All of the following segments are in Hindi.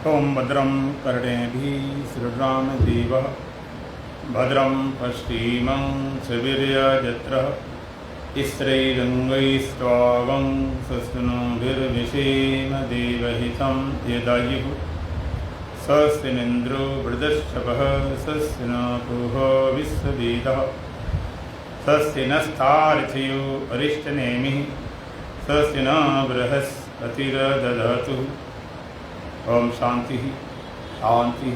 ओं भद्रं कर्णेभिः श्रीरामदेवः भद्रं पश्चिमं सुवीर्यजत्रः स्त्रैरङ्गैस्त्वागं सस्तनोभिर्विषेम देवहितं यदायुः स्वस्तिनिन्द्रो वृद्धश्चपः स्वस्ति न पूर्वो विश्ववेदः स्वस्ति नस्तार्थियो अरिष्टनेमिः स्वस्ति न बृहस्पतिर्दधातु। ओम शांति शांति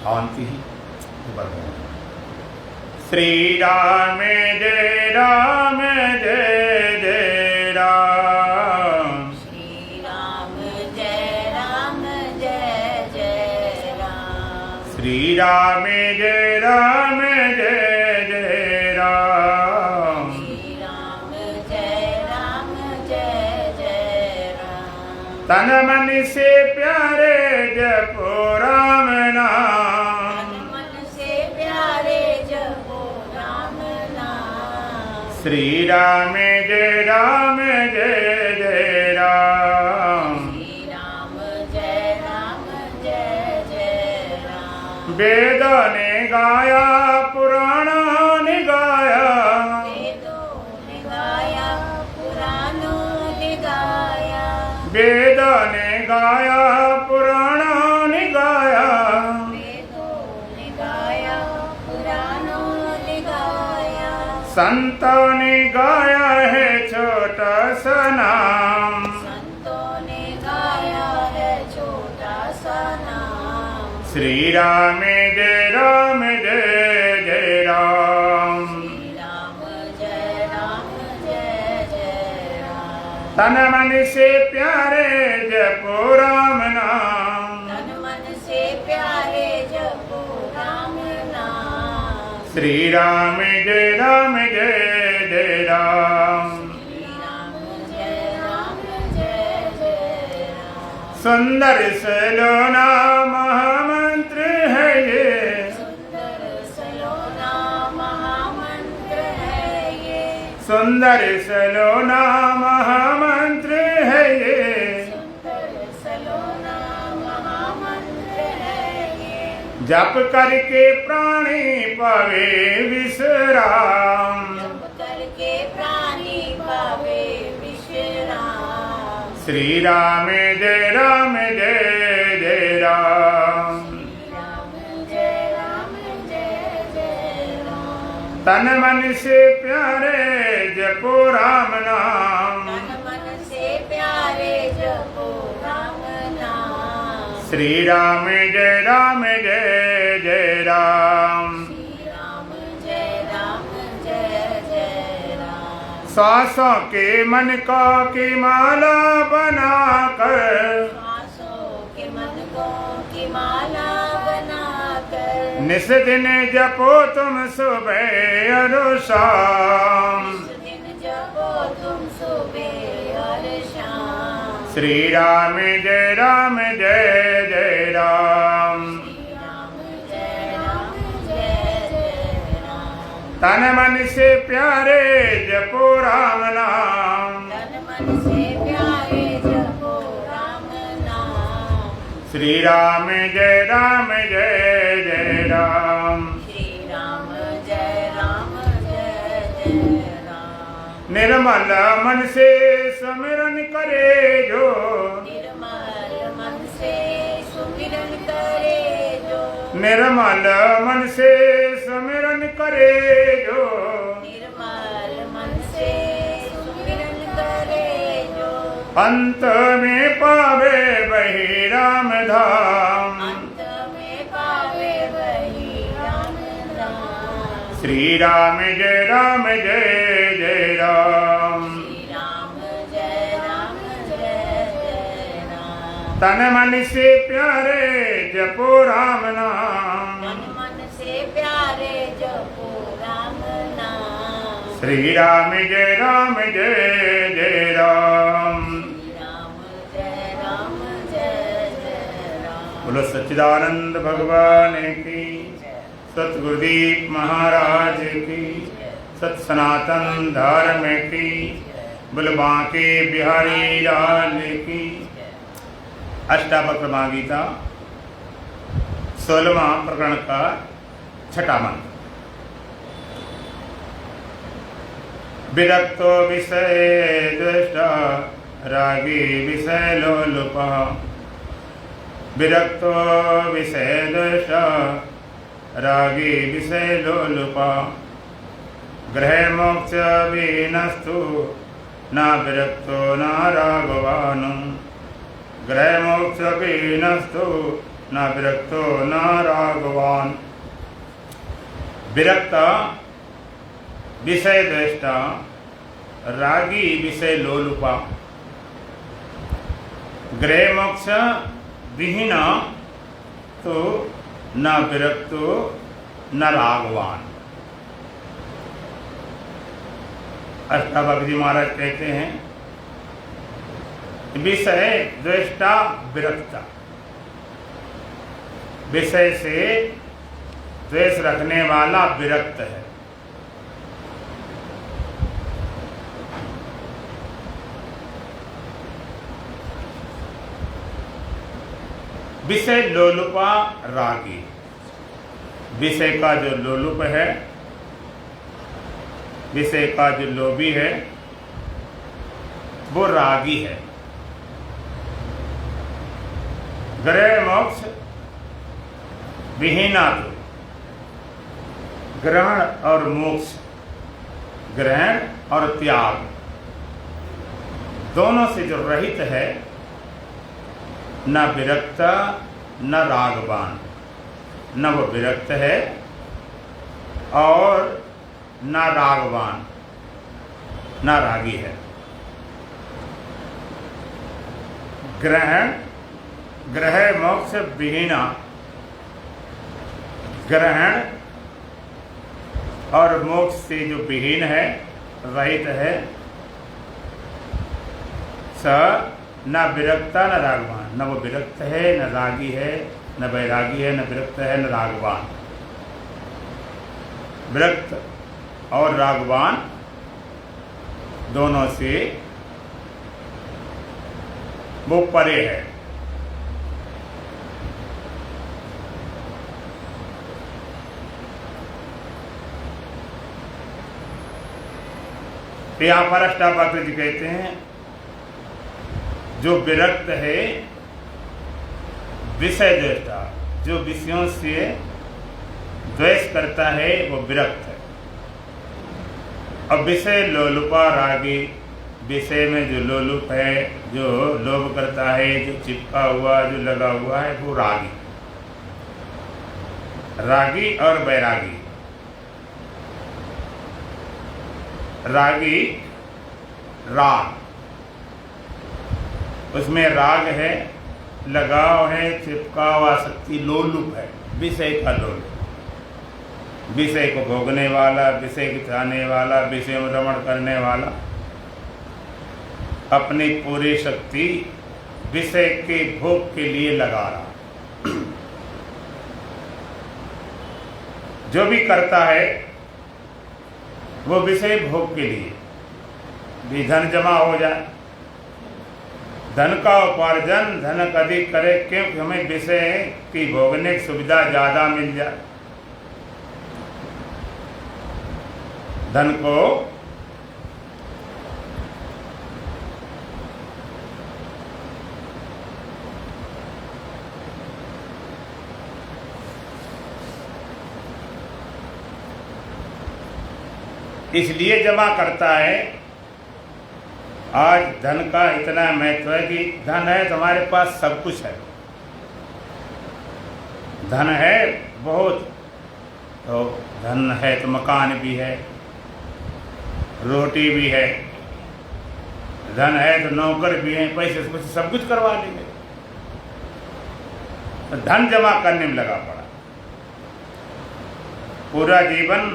शांति। श्री राम जय राम जय जय राम। श्री राम जय राम जय जय राम। श्री राम जय राम जय जय राम। श्री राम जय राम जय जय राम। तन मन से प्यारे जपो राम नाम। तन मन से प्यारे जपो राम नाम। श्री राम जय राम जय जय राम। श्री राम जय राम जय जय राम। वेद ने गाया पुराण ने गाया। वेदों ने गाया पुराणों ने गाया। वेद ने गाया पुराण ने गाया। वेदों ने गाया पुराणों ने गाया। संतों ने गाया है छोटा सा नाम। संतों ने गाया है छोटा सा नाम। श्री राम जय राम जय जय राम। श्री राम जय राम जय जय राम। तन मन से प्यारे जपो राम नाम। तन मन से प्यारे जपो राम नाम। श्री राम जय राम जय जय राम। श्री राम जय राम जय जय राम। सुंदर सलोना महामंत्र है ये। सुंदर सलोना महामंत्र है ये। सुंदर सलोना महामंत्र है ये। सुंदर सलोना महामंत्र है ये। जप करके प्राणी पावे विश्राम। जप करके प्राणी पावे विश्राम। श्री राम जय राम जय जय राम। श्री राम जय राम जय जय राम। तन मन से प्यारे जपो राम नाम। तन मन से प्यारे जपो राम नाम। श्री राम जय राम जय जय राम। श्री राम जय राम जय जय राम। श्वासों के मन का की माला बनाकर। श्वासों के मन को की माला बनाकर। निस दिन जपो तुम सुबह और शाम। इस दिन जपो तुम सुबह और शाम। श्री राम जय राम जय जय राम। श्री राम जय राम जय जय राम। तन मन से प्यारे जपो राम नाम। तन मन से प्यारे जपो राम नाम। श्री राम जय राम जय जय राम। श्री राम जय राम जय जय राम। निर्मल मन से स्मरण करे जो। निर्मल मन से सुमिरन करे जो। निर्मल मन से स्मरण करे जो। निर्मल मन से सुमिरन करे जो। अंत में पावे वही राम धाम। अंत में पावे वही राम धाम। श्री राम जय राम जय जय राम। श्री राम जय राम जय जय राम। तन मन से प्यारे जपो राम नाम। तन मन से प्यारे जपो राम नाम। श्री राम जय राम जय जय राम। श्री राम जय राम जय जय राम। बोलो सच्चिदानंद भगवान की, सतगुरुदीप महाराज की, सत सनातन धर्म की, बोल बांके बिहारी लाल की। अष्टावक्र गीता 16वां प्रकरण का 6वां मंत्र। विरक्तो विषये द्वेष्टा रागी विषय लोलुपः। विरक्तो विषय द्वेष्टा रागी विषय लोलुपः। गृहे मोक्ष विनस्तु न विरक्तो न राघवान्। गृहे मोक्ष विनस्तु न विरक्तो न राघवान्। विरक्त विषय द्वेष्टा रागी विषय लोलुपा। गृह मोक्ष विहीन तो न विरक्तो न राघवान। अष्टावक्र जी महाराज कहते हैं विषय द्वेष्टा विरक्ता, विषय से द्वेष रखने वाला विरक्त है। विषय लोलुपा रागी, विषय का जो लोलुप है, विषय का जो लोभी है, वो रागी है। गृह मोक्ष विहीना तो ग्रहण और मोक्ष, ग्रहण और त्याग दोनों से जो रहित है, न विरक्त न रागवान, न वो विरक्त है और न रागवान, न रागी है। ग्रहण ग्रह मोक्ष विहीना, ग्रहण और मोक्ष से जो विहीन है, रहित है, स न विरक्ता न रागवान, न वो विरक्त है, न रागी है, न वैरागी है, न विरक्त है, न रागवान। विरक्त और रागवान दोनों से वो परे है। यहाँ पर अष्टावक्र जी कहते हैं जो विरक्त है विषय द्वेष्टा, जो विषयों से द्वेष करता है वो विरक्त है। अब विषय लोलुपा रागी, विषय में जो लोलुप है, जो लोभ करता है, जो चिपका हुआ, जो लगा हुआ है, वो रागी। रागी और वैरागी। रागी राग, उसमें राग है, लगाव है, चिपकाव आसक्ति, लोलुप है, विषय का लोलुप, विषय को भोगने वाला, विषय को चाहने वाला, विषय में रमण करने वाला, अपनी पूरी शक्ति विषय के भोग के लिए लगा रहा। जो भी करता है वो विषय भोग के लिए, भी धन जमा हो जाए, धन का उपार्जन धन अधिक करे, क्योंकि हमें विषय की भोगने की सुविधा ज्यादा मिल जाए। धन को इसलिए जमा करता है। आज धन का इतना महत्व है कि धन है तो हमारे पास सब कुछ है। धन है बहुत, तो धन है तो मकान भी है, रोटी भी है, धन है तो नौकर भी है, पैसे से सब कुछ करवा लेंगे। तो धन जमा करने में लगा पड़ा, पूरा जीवन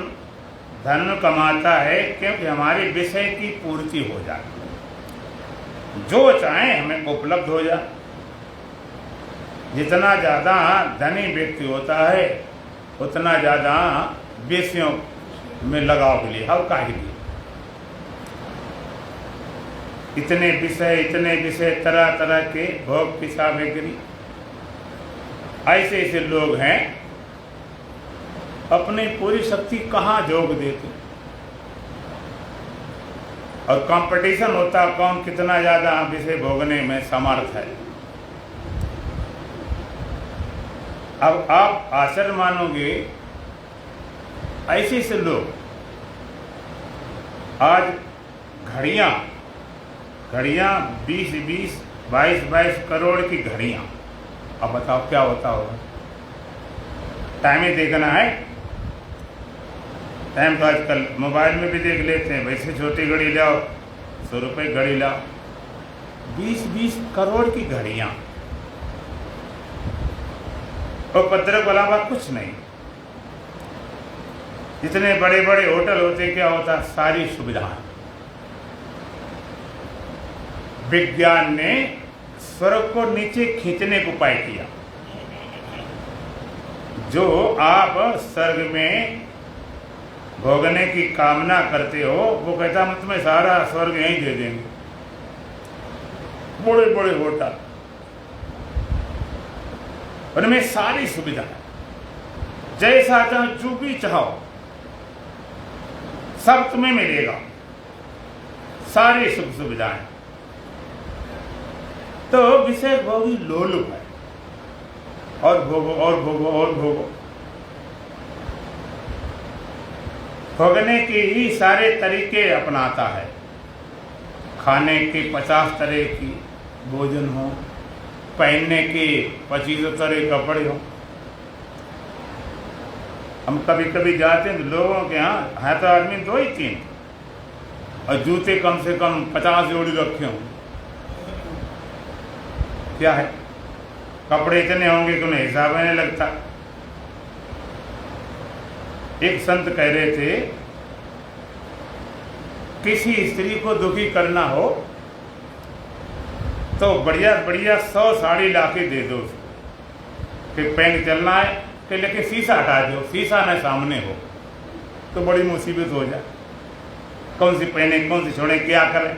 धन कमाता है, क्योंकि हमारी विषय की पूर्ति हो जाए, जो चाहे हमें उपलब्ध हो जाए। जितना ज़्यादा धनी व्यक्ति होता है उतना ज़्यादा विषयों में लगाव के लिए, हव काहे लिए। इतने विषय तरह तरह के भोग की सामग्री, ऐसे ऐसे लोग हैं अपनी पूरी शक्ति कहाँ झोंक देते, और कंपटीशन होता कौन कितना ज्यादा विषय भोगने में समर्थ है। अब आप आश्चर्य मानोगे, ऐसे ऐसे लोग आज घड़ियां 20-20, 22-22 करोड़ की घड़ियां, अब बताओ क्या होता होगा। टाइम ही देखना है, टाइम तो आजकल मोबाइल में भी देख लेते हैं, वैसे छोटी घड़ी लाओ 100 रुपये घड़ी लाओ, 20-20 करोड़ की घड़ियां, और पत्रक के अलावा कुछ नहीं। जितने बड़े बड़े होटल होते क्या होता, सारी सुविधाएं। विज्ञान ने स्वर्ग को नीचे खींचने को उपाय किया। जो आप स्वर्ग में भोगने की कामना करते हो, वो कहता हम तुम्हें सारा स्वर्ग यहीं दे देंगे। बड़े बड़े होटल, उनमें सारी सुविधा, जैसा चाहो जो भी चाहो सब तुम्हें मिलेगा, सारी सुख सुविधाएं। तो विषय भोगी लोलुप है, और भोगो और भोगो और भोगो। भोगने के ही सारे तरीके अपनाता है। खाने के 50 तरह की भोजन हो, पहनने के 25 तरह कपड़े हो। हम कभी कभी जाते हैं तो लोगों के यहाँ है तो आदमी 2 ही 3, और जूते कम से कम 50 जोड़ी रखे हों। क्या है, कपड़े इतने होंगे कि उन्हें हिसाब नहीं लगता। एक संत कह रहे थे, किसी स्त्री को दुखी करना हो तो बढ़िया बढ़िया 100 साड़ी लाके दे दो कि पहन चलना है, कि लेकिन शीशा हटा दो, शीशा न सामने हो तो बड़ी मुसीबत हो जाए। कौन सी पहने कौन सी छोड़े, क्या करें,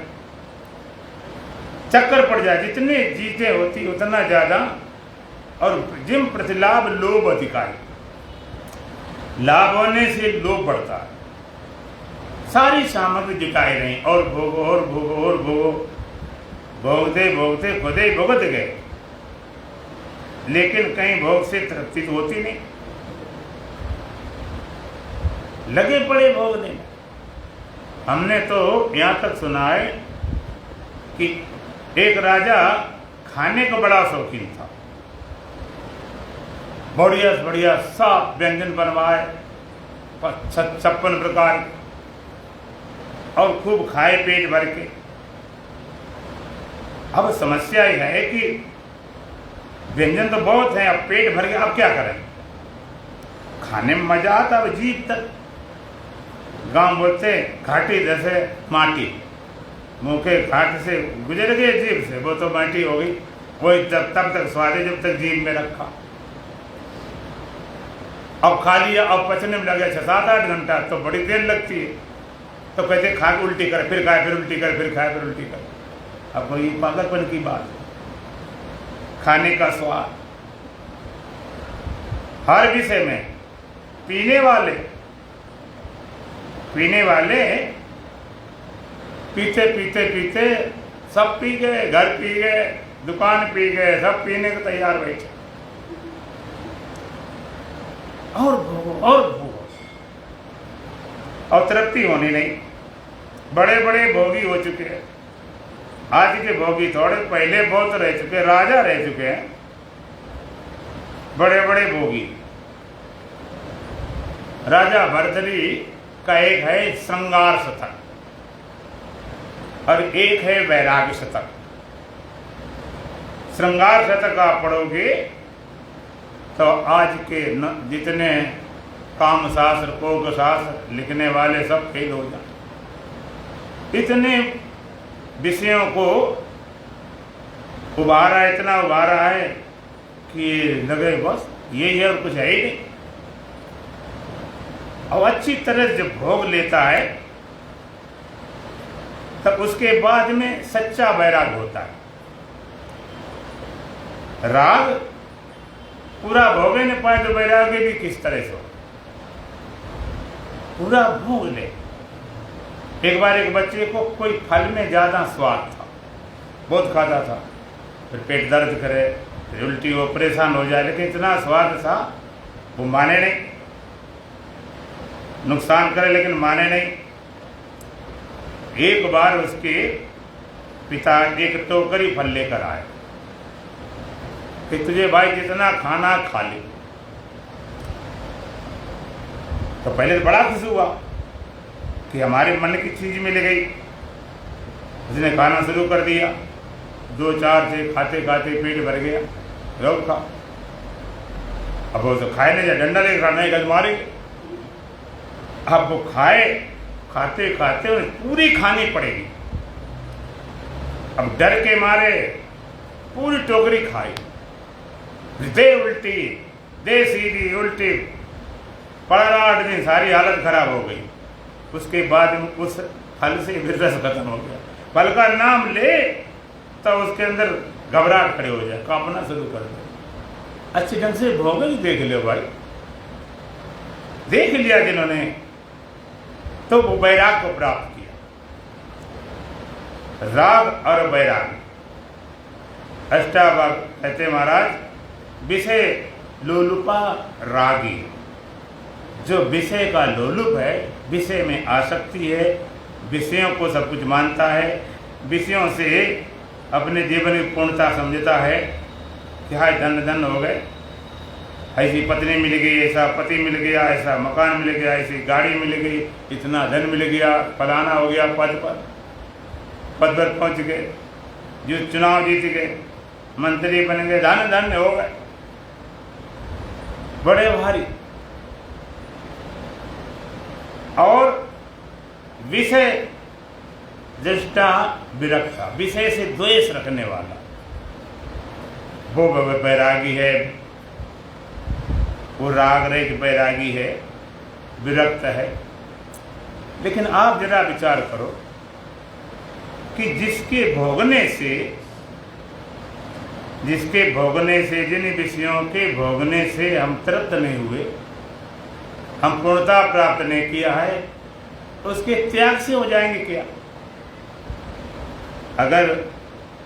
चक्कर पड़ जाए। जितनी चीजें होती उतना ज्यादा, और जिम प्रतिलाभ लोभ अधिकारी, लाभ होने से लोभ बढ़ता है। सारी सामग्री जुटाई रही, और भोगो और भोगो और भोगो, भोगते भोगते खुदे भुगत गए, लेकिन कहीं भोग से तृप्ति तो होती नहीं, लगे पड़े भोगने में। हमने तो यहां तक सुना है कि एक राजा खाने का बड़ा शौकीन था, बढ़िया से बढ़िया सब व्यंजन बनवाए 56 प्रकार, और खूब खाए पेट भर के। अब समस्या यह है कि व्यंजन तो बहुत है, अब पेट भर के अब क्या करें। खाने में मजा आता, अब जीभ तक, गांव बोलते घाटी जैसे माटी, मुंह के घाट से गुजर गए जीभ से, वो तो माटी हो गई। वही तब तक स्वाद है जब तक जीभ में रखा। अब खा लिया, अब पचने में लगे 6-7-8 घंटा, तो बड़ी देर लगती है। तो कहते खा के उल्टी करे, फिर खाए फिर उल्टी करे, फिर खाए फिर उल्टी करे। अब कोई पागलपन की बात है। खाने का स्वाद हर विषय में। पीने वाले पीते पीते पीते सब पी गए, घर पी गए, दुकान पी गए, सब पीने को तैयार बैठे, और भोगो और भोगो, और तृप्ति होनी नहीं। बड़े बड़े भोगी हो चुके हैं। आज के भोगी थोड़े, पहले बहुत रह चुके, राजा रह चुके हैं बड़े बड़े भोगी। राजा भरतरी का एक है श्रृंगार शतक, और एक है वैराग्य शतक। श्रृंगार शतक आप पढ़ोगे तो आज के जितने काम शास्त्र कोक शास्त्र लिखने वाले सब फेल हो जाए। इतने विषयों को उभारा, इतना उभारा है कि लगे बस यही है और कुछ है ही नहीं। और अच्छी तरह जब भोग लेता है तब उसके बाद में सच्चा वैराग होता है। राग पूरा भोगे न पाए तो वैराग्य भी किस तरह से हो, पूरा भोग ले। एक बार एक बच्चे को कोई फल में ज्यादा स्वाद था, बहुत खाता था, फिर पेट दर्द करे, फिर उल्टी हो, परेशान हो जाए, लेकिन इतना स्वाद था वो माने नहीं, नुकसान करे लेकिन माने नहीं। एक बार उसके पिता एक टोकरी फल लेकर आए कि तुझे भाई जितना खाना खा ले। तो पहले तो बड़ा खुश हुआ कि हमारे मन की चीज मिल गई। उसने खाना शुरू कर दिया, 2-4 से खाते खाते पेट भर गया, रोक खा। अब वो तो खाए नहीं, डंडा लेकर नहीं गज मारे। अब वो खाते खाते उन्हें पूरी खानी पड़ेगी। अब डर के मारे पूरी टोकरी खाई, दे उल्टी, दे सीधी, उल्टी, 8 दिन सारी हालत खराब हो गई। उसके बाद उस फल से भी रस खत्म हो गया। फल का नाम ले तो उसके अंदर घबराहट खड़े हो जाए, कांपना शुरू कर दे। अच्छे ढंग से भोग ही देख लो भाई, देख लिया जिन्होंने, तो वो वैराग को प्राप्त किया। राग और वैराग, अष्टावक्र कहते महाराज, विषय लोलुपा रागी, जो विषय का लोलुप है, विषय में आसक्ति है, विषयों को सब कुछ मानता है, विषयों से अपने जीवन की पूर्णता समझता है कि हाय धन धन हो गए, ऐसी पत्नी मिल गई, ऐसा पति मिल गया, ऐसा मकान मिल गया, ऐसी गाड़ी मिल गई, इतना धन मिल गया, फलाना हो गया, पद पर पहुंच गए, जो चुनाव जीत गए, मंत्री बन गए, धन धन हो गए, बड़े भारी। और विषय दृष्टा विरक्ता, विषय से द्वेष रखने वाला, वो वैरागी है, वो राग रहित वैरागी है, विरक्त है। लेकिन आप जरा विचार करो कि जिसके भोगने से जिन विषयों के भोगने से हम तृप्त नहीं हुए, हम पूर्णता प्राप्त नहीं किया है, उसके त्याग से हो जाएंगे क्या? अगर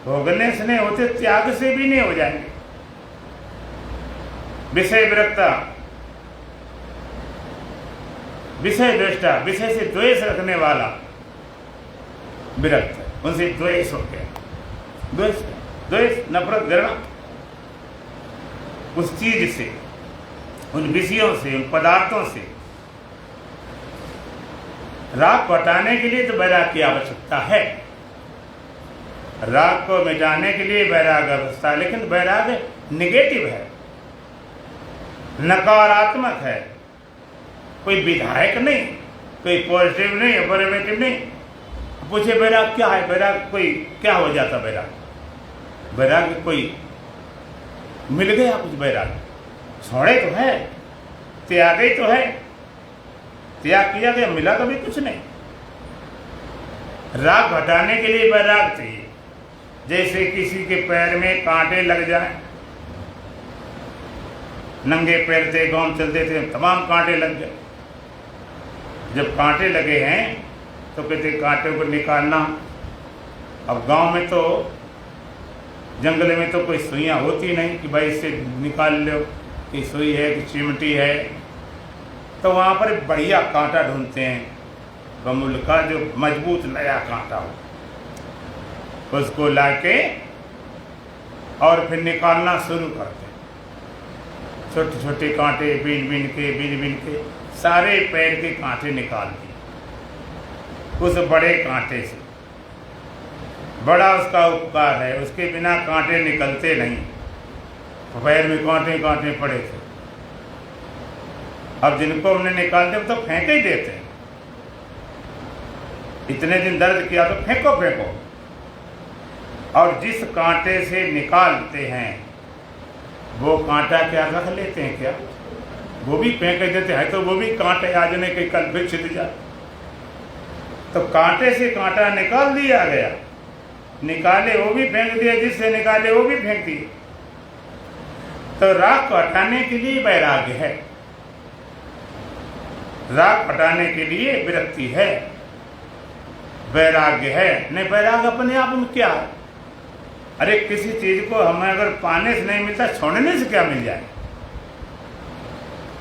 भोगने से नहीं होते, त्याग से भी नहीं हो जाएंगे। विषय विरक्ता, विषय दृष्टा, विषय से द्वेष रखने वाला विरक्त है, उनसे द्वेष हो गया। द्वेष नफरत घृणा उस चीज से, उन विषयों से, उन पदार्थों से। राग को हटाने के लिए तो वैराग की आवश्यकता है, राग को मिटाने के लिए वैराग अवस्था, लेकिन वैराग निगेटिव है, नकारात्मक है, कोई विधायक नहीं, कोई पॉजिटिव नहीं, अफर्मेटिव नहीं। पूछे वैराग क्या है? वैराग कोई क्या हो जाता? वैराग कोई मिल गया कुछ, वैराग छोड़े तो है, त्यागे तो है, त्याग किया गया, मिला कभी कुछ नहीं। राग हटाने के लिए वैराग चाहिए। जैसे किसी के पैर में कांटे लग जाए, नंगे पैर थे, गांव में चलते थे, तमाम कांटे लग गए। जब कांटे लगे हैं तो कहते कांटे को निकालना। अब गांव में तो, जंगल में तो कोई सुइयाँ होती नहीं कि भाई इससे निकाल लो कि सुई है कि चिमटी है, तो वहाँ पर बढ़िया कांटा ढूंढते हैं, बमुल का जो मजबूत नया कांटा हो, उसको लाके और फिर निकालना शुरू करते हैं। छोटे छोटे कांटे बीन बीन के सारे पैर के कांटे निकाल दिए उस बड़े कांटे से। बड़ा उसका उपकार है, उसके बिना कांटे निकलते नहीं। पैर में कांटे कांटे पड़े थे, अब जिनको हमने निकाल दिया तो फेंक ही देते हैं। इतने दिन दर्द किया तो फेंको। और जिस कांटे से निकालते हैं वो कांटा क्या रख लेते हैं क्या? वो भी फेंक देते हैं, तो वो भी कांटे आज नहीं कि कल फिर छिद जाए। तो कांटे से कांटा निकाल दिया गया, निकाले वो भी फेंक दिया, जिससे निकाले वो भी फेंक दिए। तो राग को हटाने के लिए वैराग्य है, राग हटाने के लिए विरक्ति है, वैराग्य है। नहीं, वैराग्य अपने आप में क्या है? अरे किसी चीज को हमें अगर पाने से नहीं मिलता, छोड़ने से क्या मिल जाएगा?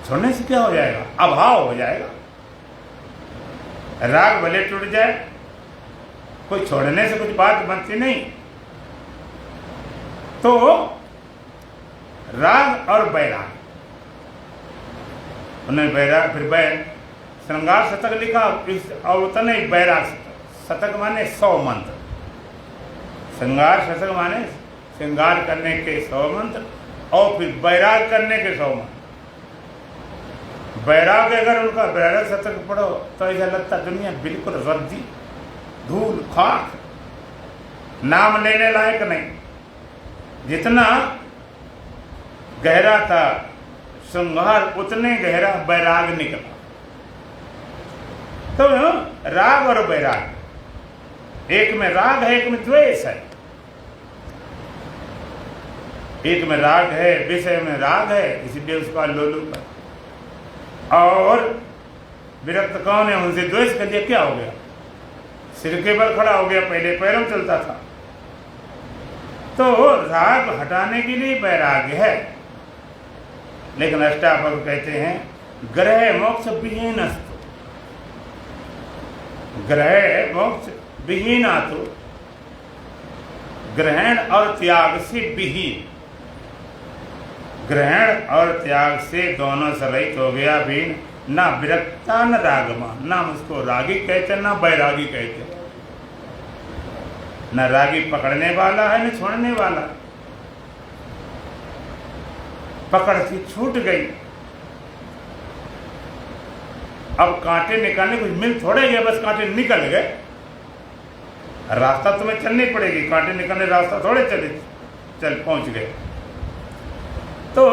छोड़ने से क्या हो जाएगा? अभाव हो जाएगा। राग भले टूट जाए, कोई छोड़ने से कुछ बात बनती नहीं। तो राग और वैराग, उन्हें वैराग फिर श्रृंगार शतक लिखा, और उतना ही वैराग शतक माने 100 मंत्र, श्रृंगार शतक माने श्रृंगार करने के 100 मंत्र, और फिर वैराग करने के 100 मंत्र। वैराग अगर उनका वैराग शतक पढ़ो तो ऐसा लगता दुनिया बिल्कुल रद्दी, धूल खाक, नाम लेने लायक नहीं। जितना गहरा था श्रृंगार, उतने गहरा वैराग निकला। तो राग और वैराग, एक में राग है, एक में द्वेष है। एक में राग है, विषय में राग है, इसलिए उसका लोलुप है। और विरक्त कौन है? उनसे द्वेष कर दिया, क्या हो गया? सिर के बल खड़ा हो गया, पहले पैरों में चलता था। तो राग हटाने के लिए वैराग्य है, लेकिन अष्टावक्र कहते हैं ग्रह मोक्ष विहीनस्तु, ग्रह मोक्ष विहीनातु, ग्रहण और त्याग से विहीन, ग्रहण और त्याग से दोनों से रहित हो गया, भी ना विरक्ता न रागमान, ना उसको रागी कहते ना वैरागी कहते। न रागी पकड़ने वाला है, न छोड़ने वाला। पकड़ थी, छूट गई। अब कांटे निकालने कुछ मिल थोड़े गए, बस कांटे निकल गए। रास्ता तुम्हें चलनी पड़ेगी, कांटे निकलने रास्ता थोड़े चल पहुंच गए। तो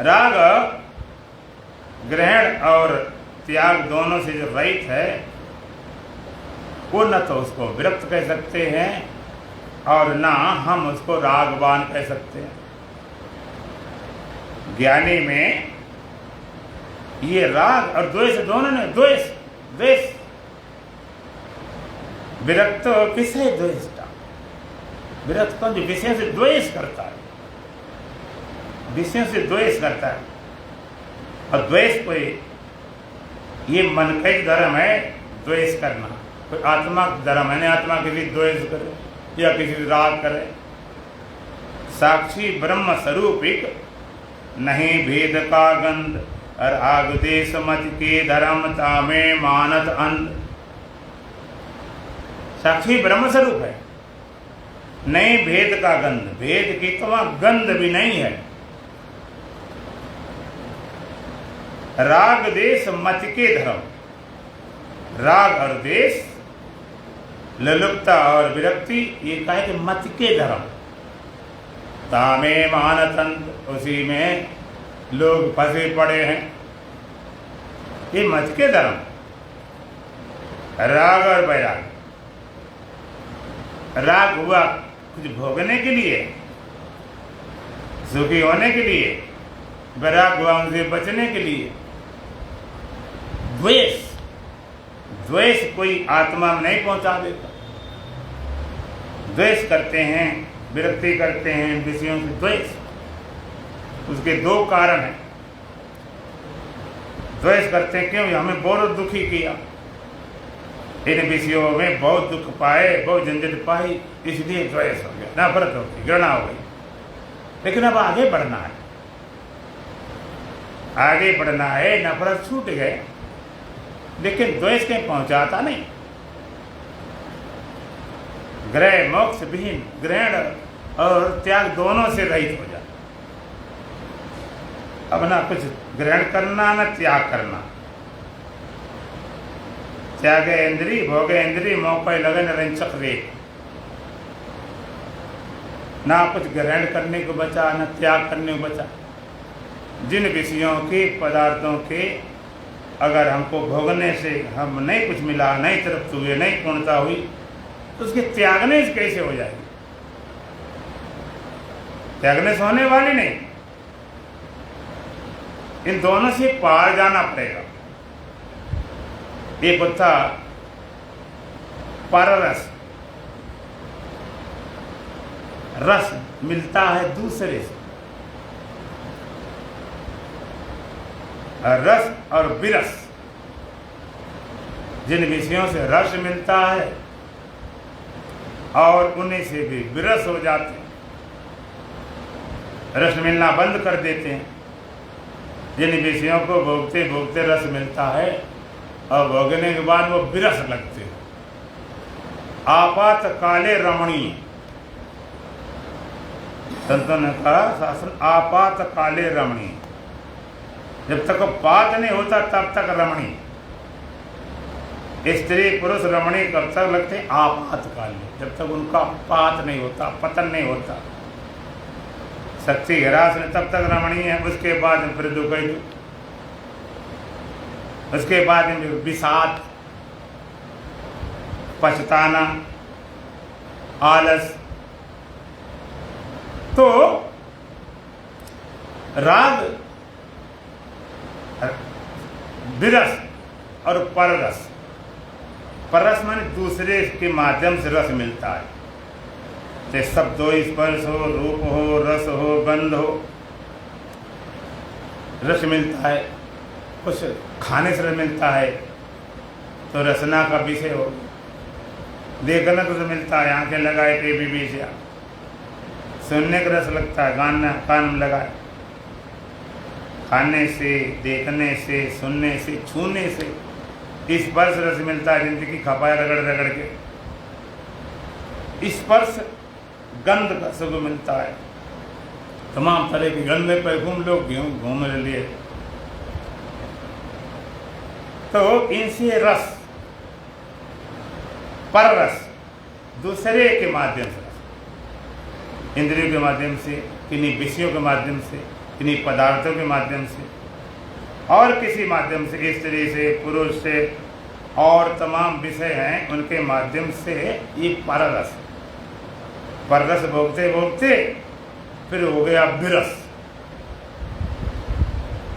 राग ग्रहण और त्याग दोनों से जो रहित है, वो न तो उसको विरक्त कह सकते हैं और ना हम उसको रागवान कह सकते हैं। ज्ञानी में ये राग और द्वेष दोनों ने, द्वेष विरक्त विषय द्वेषता, विरक्त कौन? जो विषय से द्वेष करता है, विषयों से द्वेष करता है। और द्वेष कोई ये मन का ही धर्म है, द्वेष करना। कोई आत्मा धर्म है नहीं, आत्मा किसी द्वेष करे या किसी राग करे। साक्षी ब्रह्म स्वरूपिक नहीं भेद का गंध, और आग देश मत के धर्म तामे मानत अंध। साक्षी ब्रह्म स्वरूप है, नहीं भेद का गंध, भेद की तो वहां गंध भी नहीं है। राग देश मत के धर्म, राग और देश, ललुप्ता और विरक्ति, ये कहे कि मत के धर्म। तामे मानतंत, उसी में लोग फंसे पड़े हैं। ये मत के धर्म, राग और वैराग। राग हुआ कुछ भोगने के लिए, सुखी होने के लिए, वैराग हुआ उनसे बचने के लिए। द्वेष कोई आत्मा में नहीं पहुंचा देता। द्वेष करते हैं, विरक्ति करते हैं विषयों से, द्वेष। उसके 2 कारण हैं। द्वेष करते हैं क्यों? हमें बहुत दुखी किया, इन विषयों में बहुत दुख पाए, बहुत झंझट पाई, इसलिए द्वेष हो गया, नफरत हो गई, घृणा हो गई। लेकिन अब आगे बढ़ना है, आगे बढ़ना है। नफरत छूट गए, लेकिन द्वेष कहीं पहुंचाता नहीं। ग्रह मोक्ष विहीन, ग्रहण और त्याग दोनों से रहित हो जाए। अब ना कुछ ग्रहण करना, ना त्याग करना। त्यागे इंद्री, भोगे इंद्री, मौके लगन रंचक रे। ना कुछ ग्रहण करने को बचा, ना त्याग करने को बचा। जिन विषयों के, पदार्थों के अगर हमको भोगने से हम नहीं कुछ मिला, नहीं तृप्त हुए, नहीं पूर्णता हुई, तो उसके त्यागने से कैसे हो जाएगी? त्यागने से होने वाली नहीं। इन दोनों से पार जाना पड़ेगा। एक होता पररस, रस मिलता है दूसरे से, रस और विरस, जिन विषयों से रस मिलता है और उन्हीं से भी विरस हो जाते हैं, रस मिलना बंद कर देते हैं। जिन विषयों को भोगते भोगते रस मिलता है और भोगने के बाद वो विरस लगते हैं। आपात काले रमणीय, संतों ने कहा शास्त्र आपात काले रमणीय, जब तक पात नहीं होता तब तक रमणीय। स्त्री पुरुष रमणीय कब तक लगते हैं? आपात काल में, जब तक उनका पात नहीं होता, पतन नहीं होता, शक्ति ह्रास में, तब तक रमणीय है। उसके बाद फिर दुख ही दुख, उसके बाद विषाद, पछताना, आलस। तो राग, विरस और पररस, पररस माने दूसरे के माध्यम से रस मिलता है। चाहे शब्द हो, स्पर्श हो, रूप हो, रस हो, गंध हो, रस मिलता है। कुछ खाने से रस मिलता है तो रसना का विषय हो, देखने को तो मिलता है, आंखें लगाए टीवी भी से, सुनने का रस लगता है, गाना कान में लगाए, खाने से, देखने से, सुनने से, छूने से, स्पर्श रस मिलता है, जिंदगी खपाए रगड़ रगड़ के। स्पर्श गंध का सुख मिलता है, तमाम तरह की गंध पे घूम लोग घूमने लिए। तो इनसे रस, पररस, दूसरे के माध्यम से, इंद्रियों के माध्यम से, किन्हीं विषयों के माध्यम से, किन्हीं पदार्थों के माध्यम से और किसी माध्यम से, स्त्री से, पुरुष से और तमाम विषय हैं उनके माध्यम से, ये पररस, पररस भोगते भोगते फिर हो गया विरस।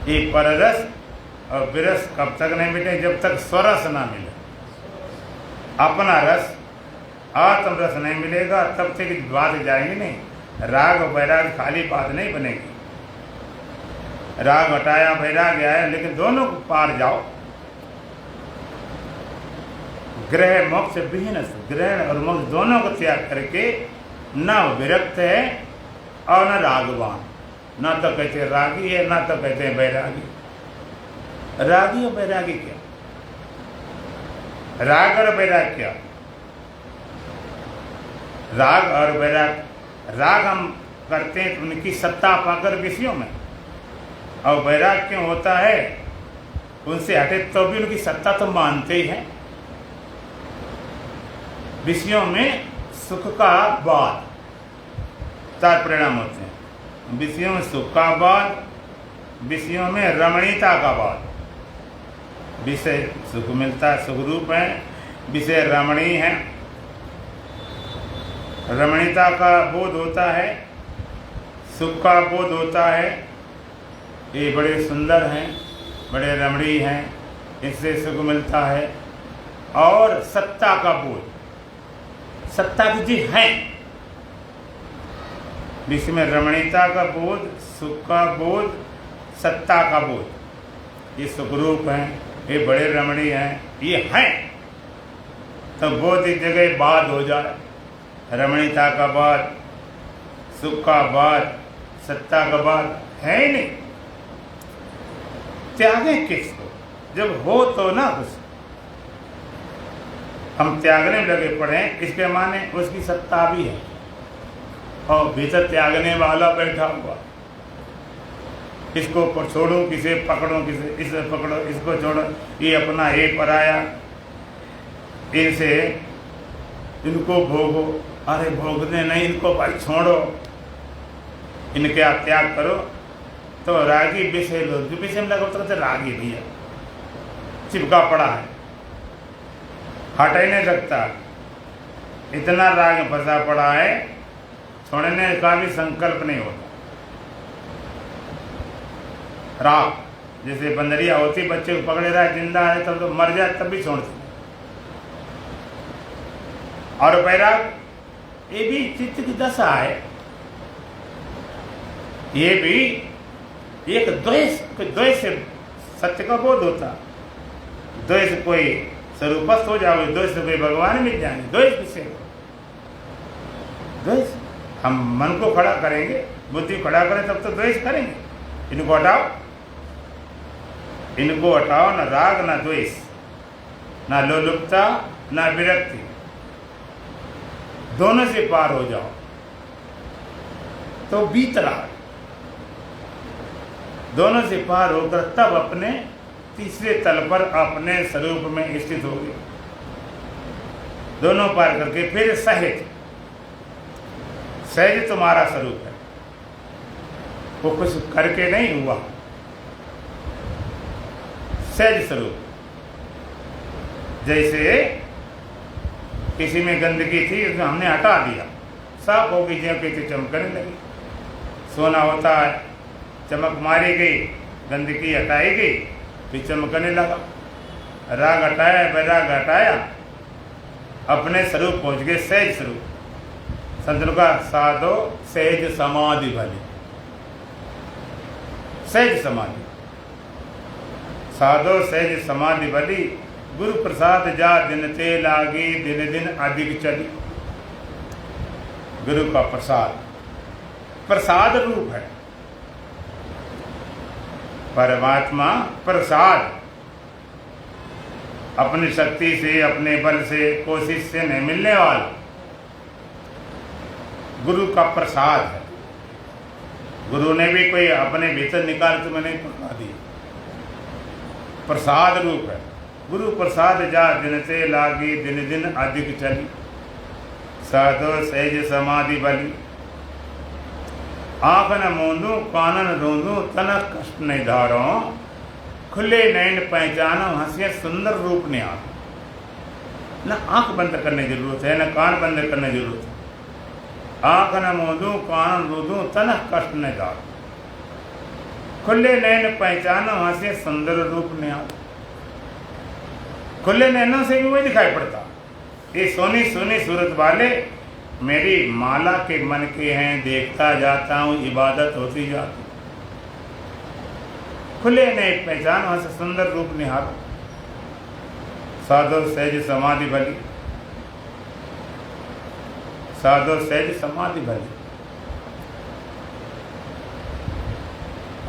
ये पररस और विरस कब तक नहीं मिटे? जब तक स्वरस ना मिले, अपना रस, आत्म रस नहीं मिलेगा तब तक बात जाएगी नहीं। राग और वैराग खाली बात नहीं बनेगी। राग हटाया, वैराग्य आया, लेकिन दोनों को पार जाओ। ग्रह मोक्ष विहीन, ग्रहण और मोक्ष दोनों को त्याग करके न विरक्त है और न रागवान, न तो कहते रागी है, न तो कहते हैं वैरागी। रागी और वैरागी क्या? राग और वैराग क्या? राग और वैराग, राग हम करते हैं उनकी सत्ता पाकर विषयों में, और वैराग क्यों होता है? उनसे हटे तो भी उनकी सत्ता तो मानते ही हैं। विषयों में सुख का बाद, चार परिणाम होते हैं। विषयों में सुख का बाद, विषयों में रमणीयता का बाद। विषय सुख मिलता है, सुख रूप है, विषय रमणीय है, रमणीयता का बोध होता है, सुख का बोध होता है, ये बड़े सुंदर हैं, बड़े रमणीय हैं, इससे सुख मिलता है। और सत्ता का बोध, सत्ता की जी है, विषय में रमणीयता का बोध, सुख का बोध, सत्ता का बोध, ये सुखरूप हैं, ये बड़े रमणीय हैं, ये हैं। तो बोध एक जगह बाद हो जाए, रमणीयता का बाद, सुख का बाद, सत्ता का बाद है ही नहीं। त्यागे किसको? जब हो तो ना कुछ, हम त्यागने में लगे पड़े हैं, इसके माने उसकी सत्ता भी है और भीतर त्यागने वाला बैठा हुआ। इसको छोड़ो, किसे पकड़ो, किसे इसे पकड़ो, इसको छोड़ो, ये अपना ये पराया, इनसे इनको भोगो, अरे भोगने नहीं, इनको भाई छोड़ो, इनके आप त्याग करो। तो रागी विषय लो, जो विषय में लगा तो रागी भैया चिपका पड़ा है, हट ही नहीं सकता, इतना राग फंसा पड़ा है छोड़ने का भी संकल्प नहीं होता। राग जैसे बंदरिया होती, बच्चे को पकड़े रहा है, जिंदा है तब तो मर जाए तब भी छोड़ती। और वैराग ये भी चित्त की दशा है, ये भी एक द्वेष से सत्य का बोध होता। द्वेष कोई स्वरूपस्थ हो जाओगे, द्वेष से कोई भगवान मिल जाएंगे। द्वेष किससे? द्वेष हम मन को खड़ा करेंगे, बुद्धि खड़ा करें तब तो द्वेष करेंगे। इनको हटाओ, इनको हटाओ, न राग न द्वेष, न लोलुपता न विरक्ति, दोनों से पार हो जाओ तो वीतराग, दोनों से पार होकर तब अपने तीसरे तल पर अपने स्वरूप में स्थित हो गए। दोनों पार करके फिर सहज, सहज तुम्हारा स्वरूप है, वो कुछ करके नहीं हुआ, सहज स्वरूप। जैसे किसी में गंदगी थी, उसमें हमने हटा दिया, साफ हो गई, ज्यों कहते चमकने लगी। सोना होता है, चमक मारी गई, गंदगी हटाई गई, फिर चमकने लगा। राग हटाया, वैराग हटाया, अपने स्वरूप पहुंच गए, सहज स्वरूप। संतों का साधो सहज समाधि भली, सहज समाधि, साधो सहज समाधि भली, गुरु प्रसाद जा दिन ते लागी, दिन दिन अधिक चली। गुरु का प्रसाद, प्रसाद रूप है परमात्मा। प्रसाद अपनी शक्ति से, अपने बल से, कोशिश से नहीं मिलने वाला, गुरु का प्रसाद है। गुरु ने भी कोई अपने भीतर निकाल तुम्हें नहीं पकड़ा दिया, प्रसाद रूप है। गुरु प्रसाद जा दिन से लागी, दिन दिन अधिक चली, साधो सहज समाधि बली। आंख न मूंदू, कानन रोंदू, तनक कष्ट नहीं धारो, खुले नैन पहचानो, हंसिया सुंदर रूप ने आ। न आंख बंद करने की जरूरत है, न कान बंद करने की जरूरत है। आंख न मूंदू, कानन रोंदू, तनक कष्ट नहीं धारो, खुले नैन पहचानो, हंसिया सुंदर रूप ने आ। खुले नैनों से भी वही दिखाई पड़ता। ये सोनी सोनी सूरत वाले मेरी माला के मन के हैं, देखता जाता हूँ, इबादत होती जाती। खुले नहीं पहचान, वहां से सुंदर रूप निहारो, साधो सहज समाधि भली, साधो सहज समाधि भली।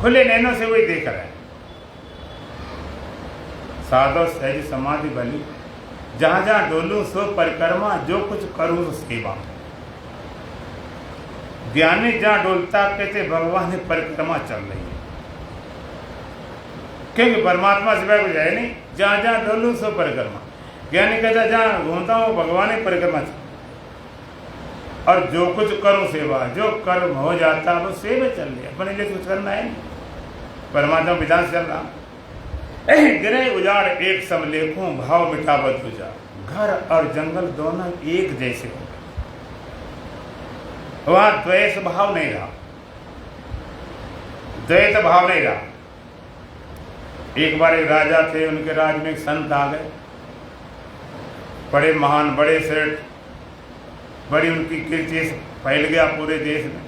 खुले नैनों से वही देख रहा है, साधो सहज समाधि भली। जहां जहां डोलू सो परिक्रमा, जो कुछ करूं सो सेवा। ज्ञानी जहां डोलता कहते भगवान की परिक्रमा चल रही है, क्योंकि परमात्मा सिवाय कुछ है नहीं। जहां जहां डोलू सो परिक्रमा, ज्ञानी कहता जहां घूमता हूं भगवान की परिक्रमा चल। और जो कुछ करूं सेवा, जो कर्म हो जाता वो सेवा चल रही है, अपने लिए कुछ करना है नहीं, परमात्मा विधान चल रहा। गिरे उजाड़ एक समलेखों, भाव मिटावत उजाड़। घर और जंगल दोनों एक जैसे हो, वहां द्वेष भाव नहीं रहा, द्वैत भाव नहीं रहा। एक बार एक राजा थे, उनके राज में एक संत आ गए, बड़े महान, बड़े श्रेष्ठ, बड़ी उनकी कीर्ति फैल गया पूरे देश में।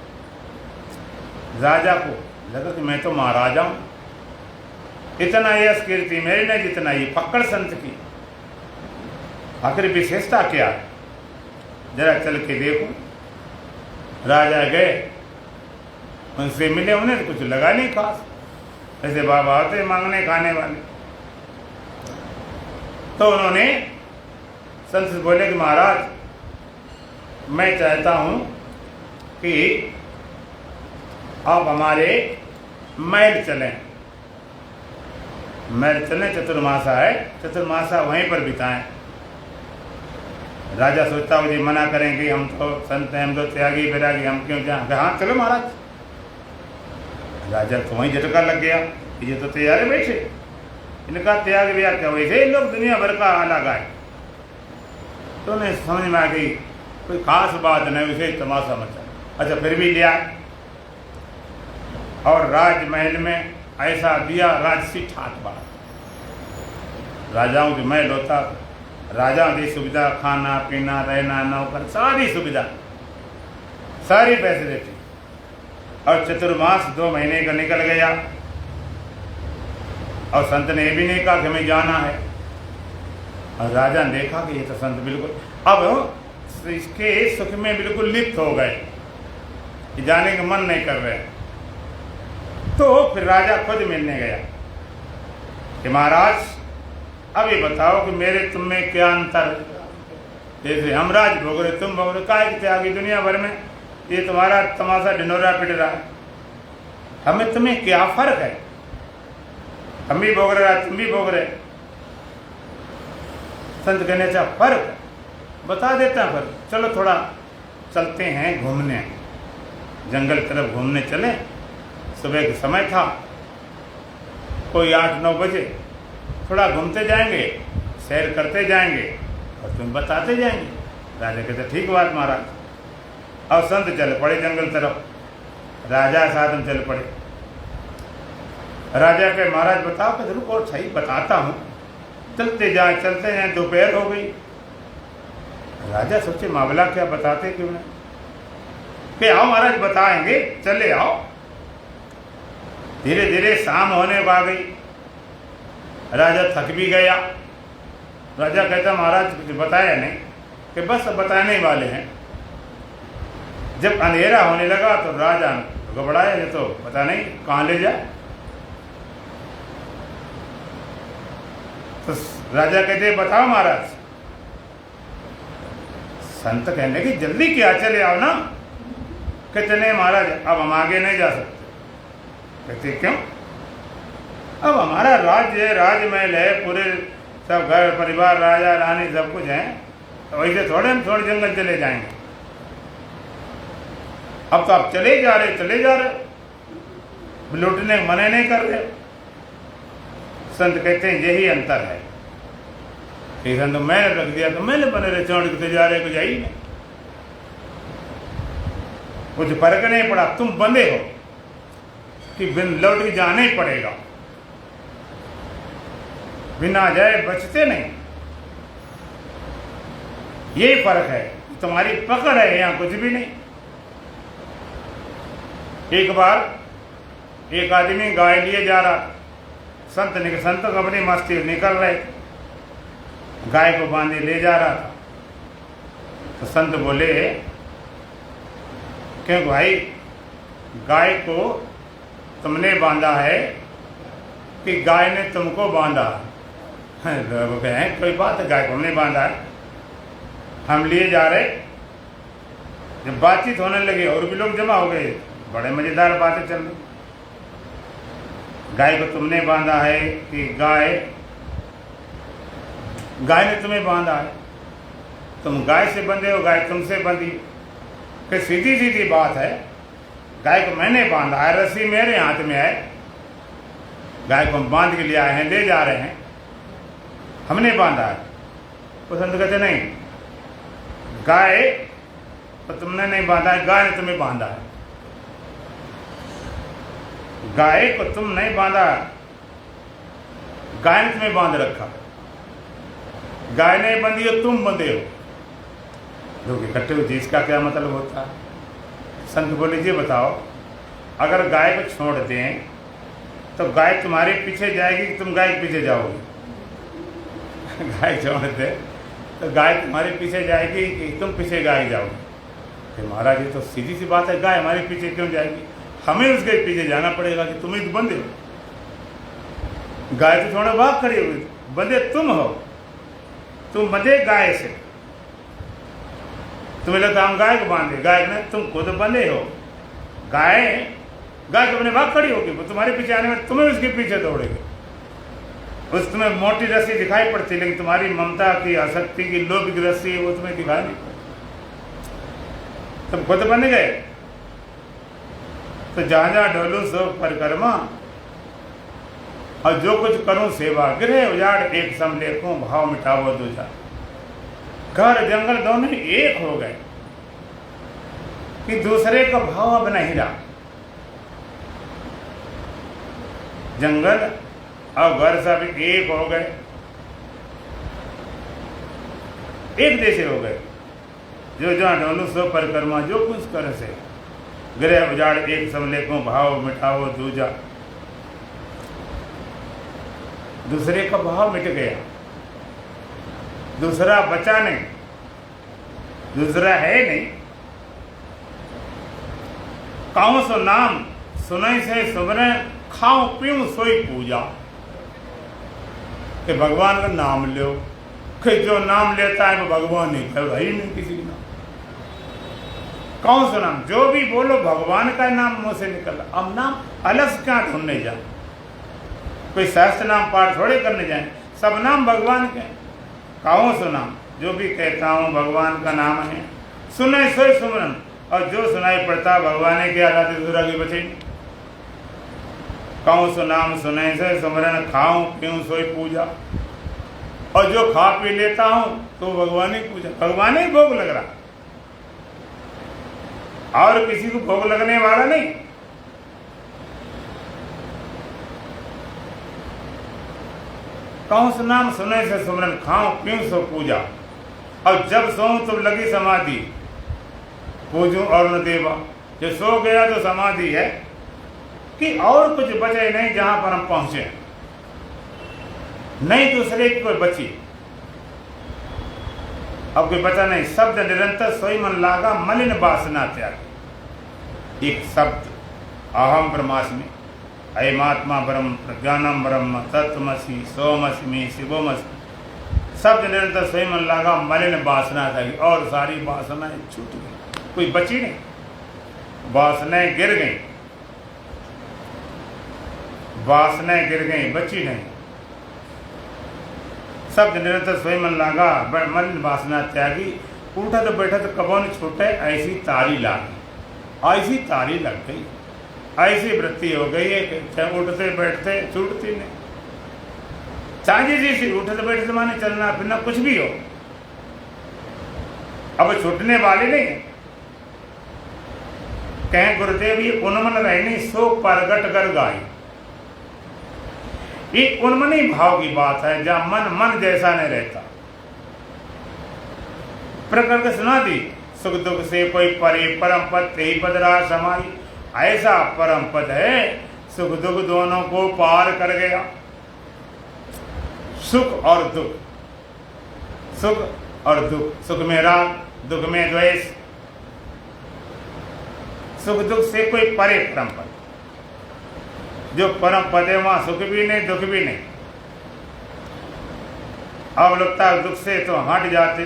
राजा को लगा कि मैं तो महाराजा हूं, इतना यश कीर्ति मेरी नहीं जितना ये पकड़ संत की। आखिर विशेषता क्या है, जरा चल के देखो। राजा गए, उनसे मिले, उन्हें कुछ लगा नहीं खास, ऐसे बाबा होते मांगने खाने वाले। तो उन्होंने संत से बोले कि महाराज मैं चाहता हूं कि आप हमारे महल चलें। महल चलें, चतुर्मासा है, चतुर्मासा वहीं पर बिताएं। राजा सोचता मुझे मना करेंगे, हम तो संत हैं, हम तो त्यागी वैरागी, हम क्यों जाएं। हाँ चलो महाराज। राजा तो वहीं झटका लग गया, ये तो तैयार है बैठे, इनका त्याग व्याग क्या, वैसे लोग दुनिया भर का अलग आए। तो उन्हें समझ में आ गई कोई खास बात नहीं, उसे तमाशा मचा। अच्छा फिर भी लिया, और राजमहल में ऐसा दिया राजसी ठाट बाट, राजाओं की महल होता, राजाओं की सुविधा, खाना पीना रहना नौकर सारी सुविधा, सारी पैसे देती। और चतुर्मास 2 महीने का निकल गया, और संत ने ये भी नहीं कहा कि हमें जाना है। और राजा ने देखा कि ये तो संत बिल्कुल अब इसके सुख में बिल्कुल लिप्त हो गए, कि जाने का मन नहीं कर रहे। तो फिर राजा खुद मिलने गया कि महाराज अब ये बताओ कि मेरे तुम में क्या अंतर, जैसे हम राज भोग रहे तुम भोग रहे, काहे की त्यागी दुनिया भर में ये तुम्हारा तमाशा ढिंढोरा पिट रहा है, हमें तुम्हें क्या फर्क है, हम भी भोग रहे तुम भी भोग रहे। संत कहने अच्छा फर्क बता देता है फर्क, चलो थोड़ा चलते हैं घूमने, जंगल तरफ घूमने चले। सुबह का समय था, कोई 8-9 बजे, थोड़ा घूमते जाएंगे, सैर करते जाएंगे और तुम बताते जाएंगे। राजा कहते ठीक बात महाराज। और संत चल पड़े जंगल तरफ, राजा साथ में चल पड़े। राजा के महाराज बताओ कि रुको सही बताता हूँ, चलते जाए चलते जाए, दोपहर हो गई। राजा सोचे मामला क्या, बताते क्यों नहीं, कि आओ महाराज बताएंगे, चले आओ। धीरे धीरे शाम होने को आ गई, राजा थक भी गया। राजा कहता महाराज कुछ बताया नहीं, कि बस बताने ही वाले हैं। जब अंधेरा होने लगा तो राजा घबराया, ये तो पता नहीं कहाँ ले जाए। तो राजा कहते बताओ महाराज। संत कहने की जल्दी क्या, चले आओ ना। कहते नहीं महाराज अब हम आगे नहीं जा सकते। कहते क्यों, अब हमारा राज्य है, राजमहल है, पूरे सब घर परिवार राजा रानी सब कुछ है, तो वैसे थोड़े हम थोड़े जंगल चले जाएंगे। अब तो आप चले जा रहे, लूटने का मना नहीं कर रहे। संत कहते हैं यही अंतर है, संत मैंने रख दिया तो मैंने बने रहे, चौड़ के जा रहे कुछ आई नहीं, कुछ फर्क नहीं पड़ा। तुम बंधे हो कि बिन लौट के जाना ही पड़ेगा, बिना जाए बचते नहीं। यही फर्क है, तुम्हारी पकड़ है, यहां कुछ भी नहीं। एक बार एक आदमी गाय लिए जा रहा, संत अपनी मस्ती निकल रहे, गाय को बांधे ले जा रहा था। तो संत बोले क्यों भाई, गाय को तुमने बांधा है कि गाय ने तुमको बांधा? लोग कहें कोई बात है, गाय को हमने बांधा है, हम लिए जा रहे। जब बातचीत होने लगी और भी लोग जमा हो गए, बड़े मजेदार बातें चल रही। गाय को तुमने बांधा है कि गाय ने तुम्हें बांधा है? तुम गाय से बंधे हो, गाय तुमसे बंधी। कि सीधी सीधी बात है, गाय को मैंने बांधा है, रस्सी मेरे हाथ में है, गाय को हम बांध के ले आए हैं, ले जा रहे हैं, हमने बांधा है। वो संत कहते नहीं, गाय तो तुमने नहीं बांधा है, गाय ने तुम्हें बांधा है। गाय को तुम नहीं बांधा, गाय ने तुम्हें बांध रखा। गाय नहीं बंधी हो, तुम बंधे हो, लोग इकट्ठे हो। इसका क्या मतलब होता है? संत बोले जी बताओ, अगर गाय को छोड़ दें तो गाय तुम्हारे पीछे जाएगी कि तुम गाय के पीछे जाओगे? गाय छोड़ दे तो गाय तुम्हारे पीछे जाएगी कि तुम पीछे गाय जाओगे? कि महाराज ये तो सीधी सी बात है, गाय हमारे पीछे क्यों जाएगी? हमें उसके पीछे जाना पड़ेगा कि तुम्हें तो बंधे हो। गाय तो थोड़ा भाग खड़ी हुई, बंधे तुम हो, तुम बंधे गाय से। तुम्हें लगता हम गाय को बांधे, गाय ने तुम खुद बंधे हो। गाय तो अपने भाग खड़ी होगी, वो तुम्हारे पीछे आने में तुम्हें उसके पीछे दौड़ेगी। उस तुम्हें मोटी रस्सी दिखाई पड़ती, लेकिन तुम्हारी ममता की, आसक्ति की, लोभ की रस्सी वो तुम्हें दिखाई नहीं पड़ती। तुम खुद बन गए। तो जहां जहां डोलू सो परिक्रमा, और जो कुछ करूं सेवा, गृह उजाड़ एक सम लेखूं, भाव मिटावो दूजा। घर जंगल दोनों एक हो गए। कि दूसरे का भाव अब नहीं रहा। जंगल और घर सब एक हो गए, एक जैसे हो गए। जो जहाँ ढोलू सो परिक्रमा जो कुछ कर से, गृह उजाड़ एक सब लेको भाव मिटाओ दूजा। दूसरे का भाव मिट गया, दूसरा बचा नहीं, दूसरा है नहीं। काऊ सो नाम सुनई से सुमरे, खाओ पीऊं सोई पूजा। कि भगवान का नाम लो, कि जो नाम लेता है वो भगवान नहीं है, भाई नहीं किसी का नाम। कौन सा नाम? जो भी बोलो भगवान का नाम मुंह से निकला। अब नाम अलग से क्या ढूंढने जाए, कोई शास्त्र नाम पाठ थोड़े करने जाए, सब नाम भगवान के। कौन सा नाम? जो भी कहता हूँ भगवान का नाम है। सुने सोई सुमरन, और जो सुनाई पड़ता भगवान के आला दूसरा की बचे। कौन सो नाम सुने से सुमरन, खाऊं पीऊं सोई पूजा। और जो खा पी लेता हूं तो भगवान ही पूजा, भगवान ही भोग लग रहा, और किसी को भोग लगने वाला नहीं। कौन सा नाम सुने से सुमरन, खाऊं पीऊं सो पूजा। और जब सोऊं तब लगी समाधि, पूजूं और न देवा। जो सो गया तो समाधि है कि और कुछ बचे नहीं, जहां पर हम पहुंचे नहीं दूसरे की कोई बची। अब कोई बचा नहीं। शब्द निरंतर सोई मन लागा, मलिन वासना त्याग। एक शब्द अहम ब्रह्मास्मि, अयमात्मा ब्रह्म, प्रज्ञानम ब्रह्म, तत्वमसि, सोमस्मि, शिवोमस्मि। शब्द निरंतर सोई मन लागा, मलिन वासना त्यागी। और सारी वासनाएं छूट गई, कोई बची नहीं, वासनाएं गिर गई, वासनाएं गिर गई, बची नहीं। शब्द निरंतर सोई मन लागा, मलिन वासना त्यागी। उठत बैठत कबो न छूटे, ऐसी तारी लागी। ऐसी तारी लग गई, ऐसी वृत्ति हो गई है कि उठते बैठते छूटती नहीं। चाहे जैसी उठते बैठते माने चलना फिरना कुछ भी हो, अब छूटने वाले नहीं। कहें गुरुदेव ये उन्मन रहनी, सो परगट कर गाई। ये उन्मनी भाव की बात है, जहां मन मन जैसा नहीं रहता। प्रकृति सुना दी, सुख दुख से कोई परे, परम पद ते ही पदरा समाई। ऐसा परम पद है, सुख दुख दोनों को पार कर गया। सुख और दुख, सुख और दुख, सुख में राग, दुख में द्वेष। सुख दुख से कोई परे परम पद, जो परम पद है वहां सुख भी नहीं दुख भी नहीं। अब लगता है दुख से तो हट जाते,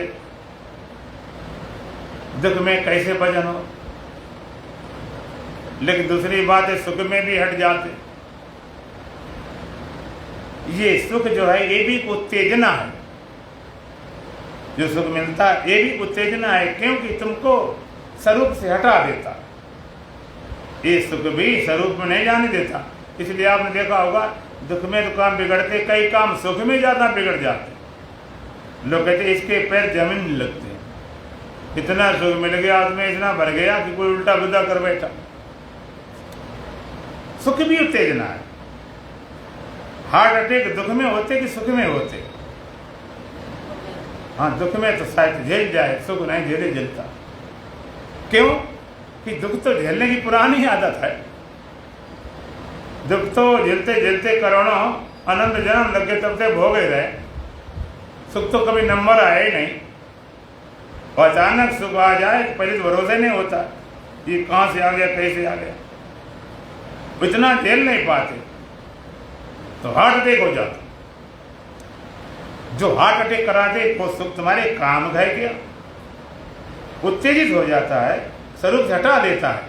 दुख में कैसे भजन हो। लेकिन दूसरी बात है सुख में भी हट जाते। ये सुख जो है ये भी उत्तेजना है, जो सुख मिलता है ये भी उत्तेजना है, क्योंकि तुमको स्वरूप से हटा देता। ये सुख भी स्वरूप में नहीं जाने देता। इसलिए आपने देखा होगा दुख में तो काम बिगड़ते, कई काम सुख में ज्यादा बिगड़ जाते। लोग कहते इसके पैर जमीन नहीं लगते, इतना सुख मिल गया आदमी, इतना भर गया कि कोई उल्टा बुद्धा कर बैठा। सुख भी उत्तेजना है। हार्ट अटैक दुख में होते कि सुख में होते? हाँ, दुख में तो शायद झेल जाए, सुख नहीं झेले झेलता। क्यों? कि दुख तो झेलने की पुरानी आदत है। दुख तो झेलते झेलते करोड़ों अनंत जन्म लग गए, तब से भोगे रहे। सुख तो कभी नंबर आया ही नहीं। और अचानक सुख आ जाए पहले तो भरोसा नहीं होता, ये कहां से आ गया कैसे आ गया। इतना झेल नहीं पाते तो हार्ट अटैक हो जाता। जो हार्ट अटैक करा दे वो सुख तुम्हारे काम है क्या, उत्तेजित हो जाता है, स्वरूप से हटा देता है,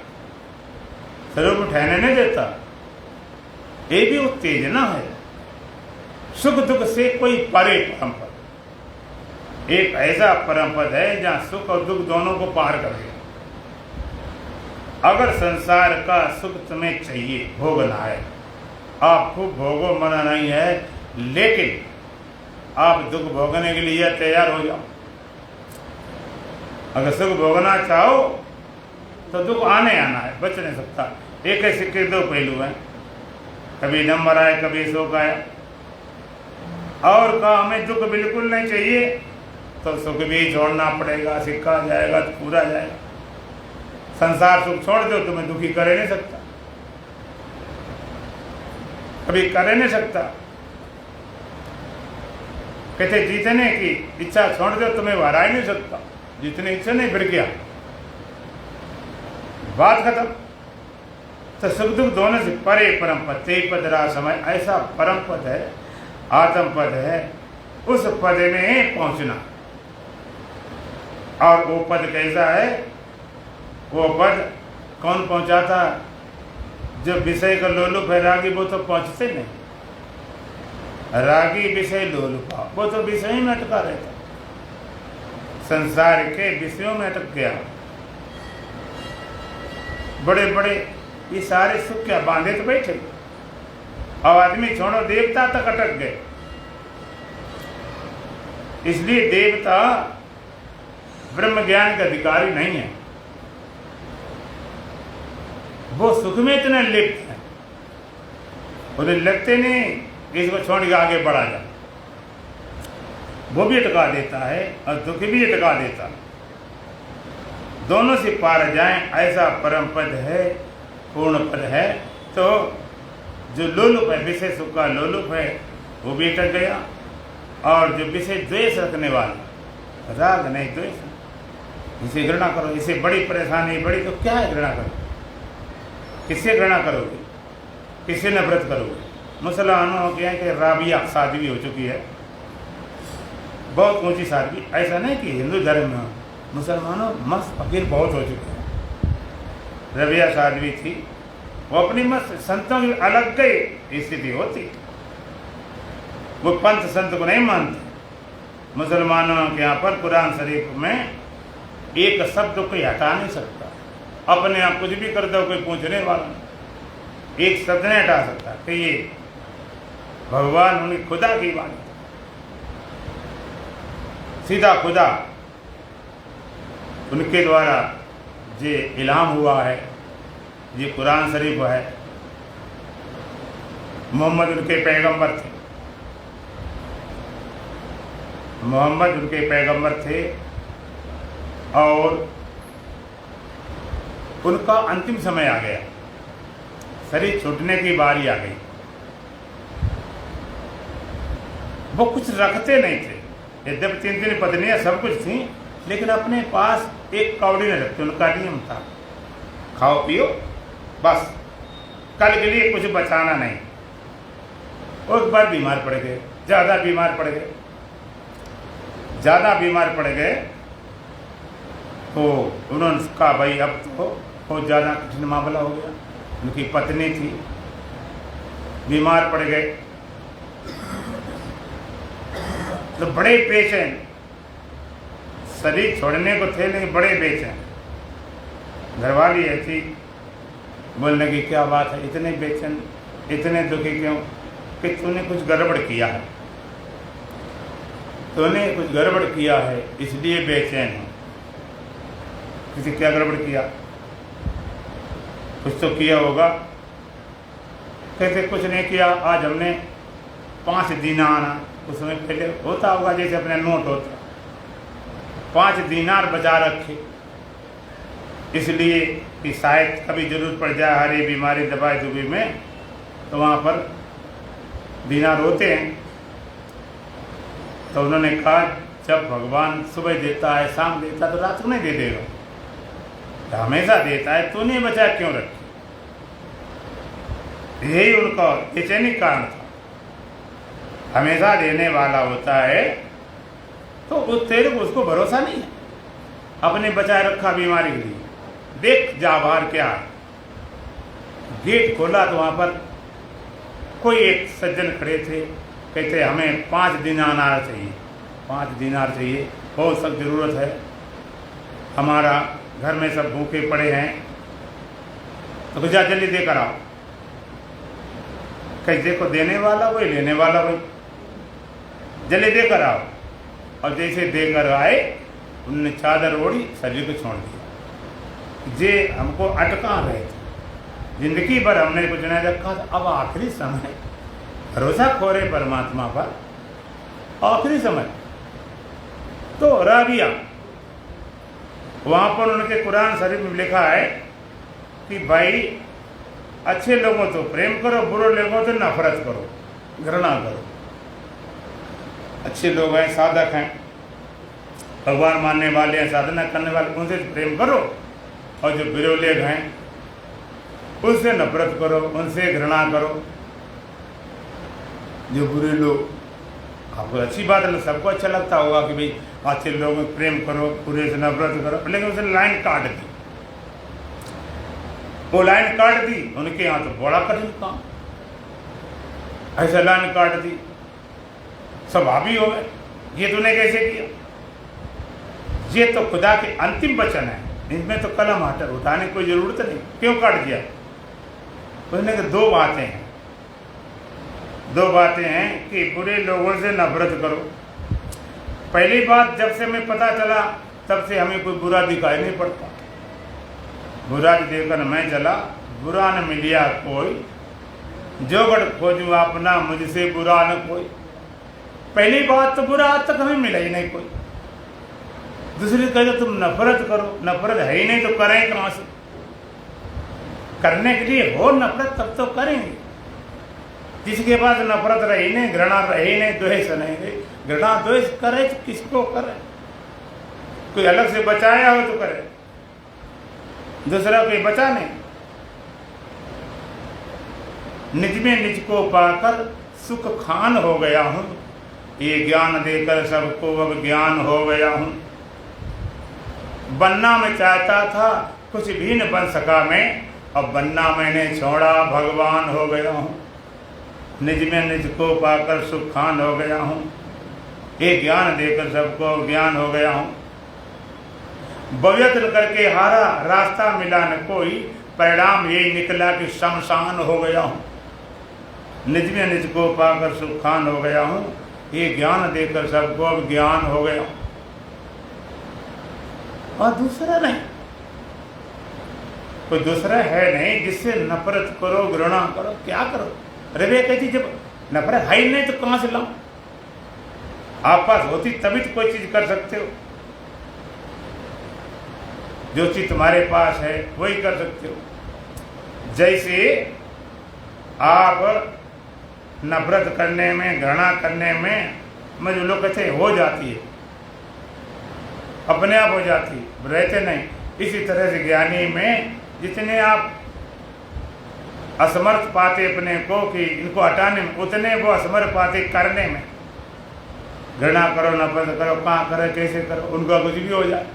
स्वरूप में ठहरने नहीं देता। ये भी उत्तेजना है। सुख दुख से कोई परे परम पद, एक ऐसा परम पद है जहां सुख और दुख दोनों को पार कर गया। अगर संसार का सुख तुम्हें चाहिए, भोगना है, आप खूब भोगो, मना नहीं है, लेकिन आप दुख भोगने के लिए तैयार हो जाओ। अगर सुख भोगना चाहो तो दुख आने आना है, बच नहीं सकता। एक ही सिक्के दो पहलू हैं, कभी नंबर आए कभी शोक आया। और कहा हमें दुख बिल्कुल नहीं चाहिए तो सुख भी छोड़ना पड़ेगा, सिक्का जाएगा तो पूरा जाएगा। संसार सुख छोड़ दो तुम्हें दुखी करे नहीं सकता, कभी करे नहीं सकता। कहते जीतने की इच्छा छोड़ दो तुम्हें हरा ही नहीं सकता, जीतने इच्छा नहीं फिर क्या, बात खत्म। तो सुख दुख दोनों से परे परम पद, ते पद रहा समय, ऐसा परम पद है, आत्म पद है, उस पद में पहुंचना। और वो पद कैसा है? वो पद कौन पहुंचाता? जो विषय का लोलुप है रागी, वो तो पहुंचते नहीं। रागी विषय लोलुपा, वो तो विषय में अटका रहता, संसार के विषयों में अटक गया। बड़े बड़े ये सारे सुख क्या बांधे तो बैठे, अब आदमी छोड़ो देवता तक अटक गए। इसलिए देवता ब्रह्म ज्ञान का अधिकारी नहीं है, वो सुख में इतने लिप्त है, उन्हें लगते नहीं इसको छोड़ के आगे बढ़ा जाए। वो भी अटका देता है और दुख भी अटका देता है, दोनों से पार जाएं, ऐसा परम पद है, पूर्ण पद है। तो जो लोलुप है, विषय सुख का लोलुप है, वो भी अटक गया। और जो विषय द्वेष रखने वाला, राग नहीं द्वेष, इसे घृणा करो, इसे बड़ी परेशानी बड़ी, तो क्या है घृणा करो? किससे घृणा करोगे? किससे नफरत करोगे? मुसलमानों के यहाँ कि राबिया साध्वी हो चुकी है, बहुत ऊंची साध्वी। ऐसा नहीं कि हिंदू धर्म में मुसलमानों मस्त फकीर बहुत हो चुके हैं। रबिया साध्वी थी, वो अपनी मस्त, संतों की अलग गई स्थिति होती, वो पंथ संत को नहीं मानते। मुसलमानों के यहाँ पर कुरान शरीफ में एक शब्द कोई हटा नहीं सकता, अपने आप कुछ भी कर दो, कोई पूछने वाला एक शब्द नहीं हटा सकता कि ये भगवान उन्हें खुदा की बात, सीधा खुदा उनके द्वारा ये इल्हाम हुआ है, ये कुरान शरीफ है। मोहम्मद उनके पैगंबर थे, मोहम्मद उनके पैगंबर थे, और उनका अंतिम समय आ गया, शरीर छूटने की बारी आ गई। वो कुछ रखते नहीं थे, यद्यपि 3 पत्नियां सब कुछ थी, लेकिन अपने पास एक कौड़ी नहीं रखते। उनका नियम था खाओ पियो बस, कल के लिए कुछ बचाना नहीं। और एक बार बीमार पड़ गए, ज़्यादा बीमार पड़ गए, ज़्यादा बीमार पड़ गए, तो उन्होंने कहा भाई अब तो बहुत ज़्यादा कठिन मामला हो गया। उनकी पत्नी थी, बीमार पड़ गए, तो बड़े बेचैन, शरीर छोड़ने को थे लेकिन बड़े बेचैन। घरवाली ऐसी बोलने की क्या बात है, इतने बेचैन, इतने दुखी क्यों? कि तूने कुछ गड़बड़ किया है, तूने कुछ गड़बड़ किया है इसलिए बेचैन हूँ। किसी क्या गड़बड़ किया? कुछ तो किया होगा। कहते कुछ नहीं किया, आज हमने 5 दीनार, उसमें पहले होता होगा जैसे अपने नोट होता, 5 दीनार बचा रखे, इसलिए कि शायद कभी जरूरत पड़ जाए, हरी बीमारी दवाई दुबी में, तो वहाँ पर दीनार होते हैं। तो उन्होंने कहा जब भगवान सुबह देता है, शाम देता है, तो रात को नहीं दे देगा, तो हमेशा देता है, तू नहीं बचा क्यों रखे? यही उनका बेचैनी कारण था। हमेशा देने वाला होता है, तो उस तेरे को उसको भरोसा नहीं है, अपने बचाए रखा बीमारी के लिए। देख जा बाहर क्या है। गेट खोला तो वहाँ पर कोई एक सज्जन खड़े थे, कहते हमें 5 दीनार चाहिए, 5 दीनार चाहिए, बहुत सख्त ज़रूरत है, हमारा घर में सब भूखे पड़े हैं, तो जा जल्दी देकर आओ। कहीं देखो देने वाला वही, लेने वाला वही, जल्दी देकर आओ। और जैसे देकर आए, उन्होंने चादर ओढ़ी, शरीर को छोड़ दिया। जे हमको अटका रहे थे, जिंदगी भर हमने कुछ नहीं रखा था, अब आखिरी समय भरोसा खोरे परमात्मा पर, आखिरी समय। तो राबिया, वहां पर उनके कुरान शरीफ में लिखा है कि भाई अच्छे लोगों तो प्रेम करो, बुरे लोगों तो नफरत करो, घृणा करो। अच्छे लोग हैं, साधक हैं, भगवान मानने वाले हैं, साधना करने वाले, उनसे प्रेम करो, और जो बुरे लोग हैं उनसे नफरत करो, उनसे घृणा करो। जो बुरे लोग, आपको अच्छी बात है, सबको अच्छा लगता होगा कि भाई अच्छे लोगों में प्रेम करो, बुरे से नफरत करो, लेकिन उसने लाइन काट दी। वो लाइन काट दी, उनके यहाँ तो बड़ा कठिन काम, ऐसा लाइन काट दी, स्वाभाविक हो गए, ये तूने कैसे किया? ये तो खुदा के अंतिम वचन है, इनमें तो कलम उठाने की कोई जरूरत नहीं, क्यों काट दिया? उसने कहा दो बातें हैं, दो बातें हैं कि बुरे लोगों से नफरत करो। पहली बात, जब से हमें पता चला तब से हमें कोई बुरा दिखाई नहीं पड़ता, बुरा देखकर मैं चला, बुरा न मिलिया कोई, जो गढ़ खोजू अपना मुझसे बुरा न कोई। पहली बात तो बुरा आज तक हमें मिला ही नहीं कोई। दूसरी कहे तुम नफरत करो, नफरत है ही नहीं तो करें कहां से? करने के लिए हो नफरत तब तो करेंगे। जिसके पास नफरत रही नहीं, घृणा रही नहीं, द्वेष नहीं, घृणा द्वेष करे तो किसको करे? कोई अलग से बचाया हो तो करे, दूसरा कोई बचा नहीं। निज में निज को पाकर सुख खान हो गया हूं, ये ज्ञान देकर सबको अब ज्ञान हो गया हूं। बनना मैं चाहता था, कुछ भी न बन सका मैं, अब बनना मैंने छोड़ा, भगवान हो गया हूं। निज में निज को पाकर सुख खान हो गया हूं, ये ज्ञान देकर सबको ज्ञान हो गया हूं। बव्यत करके हारा, रास्ता मिला न कोई, परिणाम यही निकला कि शमशान हो गया हूं। निज में निज को पाकर सुख खान हो गया हूं, ये ज्ञान देकर सबको अब ज्ञान हो गया हूं। और दूसरा नहीं, कोई दूसरा है नहीं जिससे नफरत करो, घृणा करो, क्या करो? अरे वे कहती जब नफरत है ही नहीं तो कहां से लाऊं? आप पास होती तभी तो कोई चीज कर सकते हो। जो चीज तुम्हारे पास है वही कर सकते हो। जैसे आप नफरत करने में, घृणा करने में, मुझे लोग कहते हैं हो जाती है, अपने आप हो जाती है, रहते नहीं। इसी तरह से ज्ञानी में जितने आप असमर्थ पाते अपने को कि इनको हटाने में, उतने वो असमर्थ पाते करने में। घृणा करो, नफरत करो, कहाँ करो, कैसे करो, उनका कुछ भी हो जाए।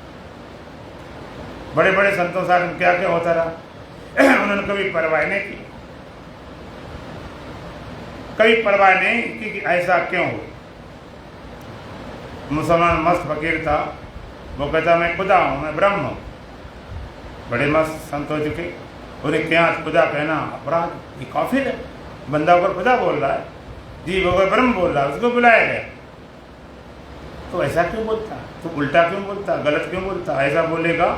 बड़े बड़े संतों साथ में क्या क्या होता रहा उन्होंने कभी परवाह नहीं की, कभी परवाह नहीं कि ऐसा क्यों हो। मुसलमान मस्त फकीर था, वो कहता मैं खुदा हूँ, मैं ब्रह्म हूँ। बड़े मस्त संतों के, उन्हें क्या खुदा कहना अपराध, ये काफिर है, बंदा होकर खुदा बोल रहा है, जी वो ब्रह्म बोल रहा है, उसको बुलाया गया। तो ऐसा क्यों बोलता, तो उल्टा क्यों बोलता, गलत क्यों बोलता? ऐसा बोलेगा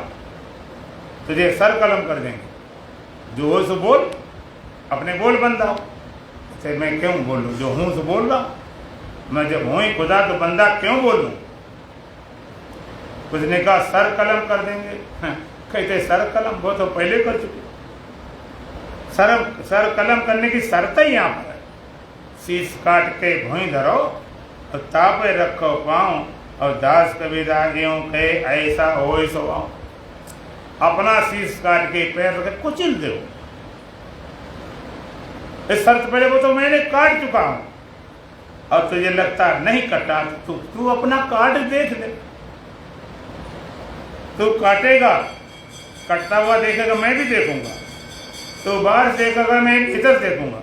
तुझे सर कलम कर देंगे। जो हो सो बोल, अपने बोल बंदा हो। तो मैं क्यों बोलूं, जो हूं सो बोल रहा, मैं जब हूं ही खुदा तो बंदा क्यों बोलूं? कुछ ने कहा सर कलम कर देंगे, कहते सर कलम वो तो पहले कर चुके। सर कलम करने की शर्त ही यहाँ पर है। शीश काट के भूई धरो और तापे रखो पाँव, और दास कबीरदास यूं कहे ऐसा हो सो आओ। अपना शीश काट के पैर रख कुचल दो। इस शर्त पहले वो तो मैंने काट चुका हूं, और तुझे लगता नहीं कटा, तो तू अपना काट देख ले। तू काटेगा, कटता हुआ देखेगा, मैं भी देखूंगा। तो बाहर देखेगा, मैं इधर देखूंगा।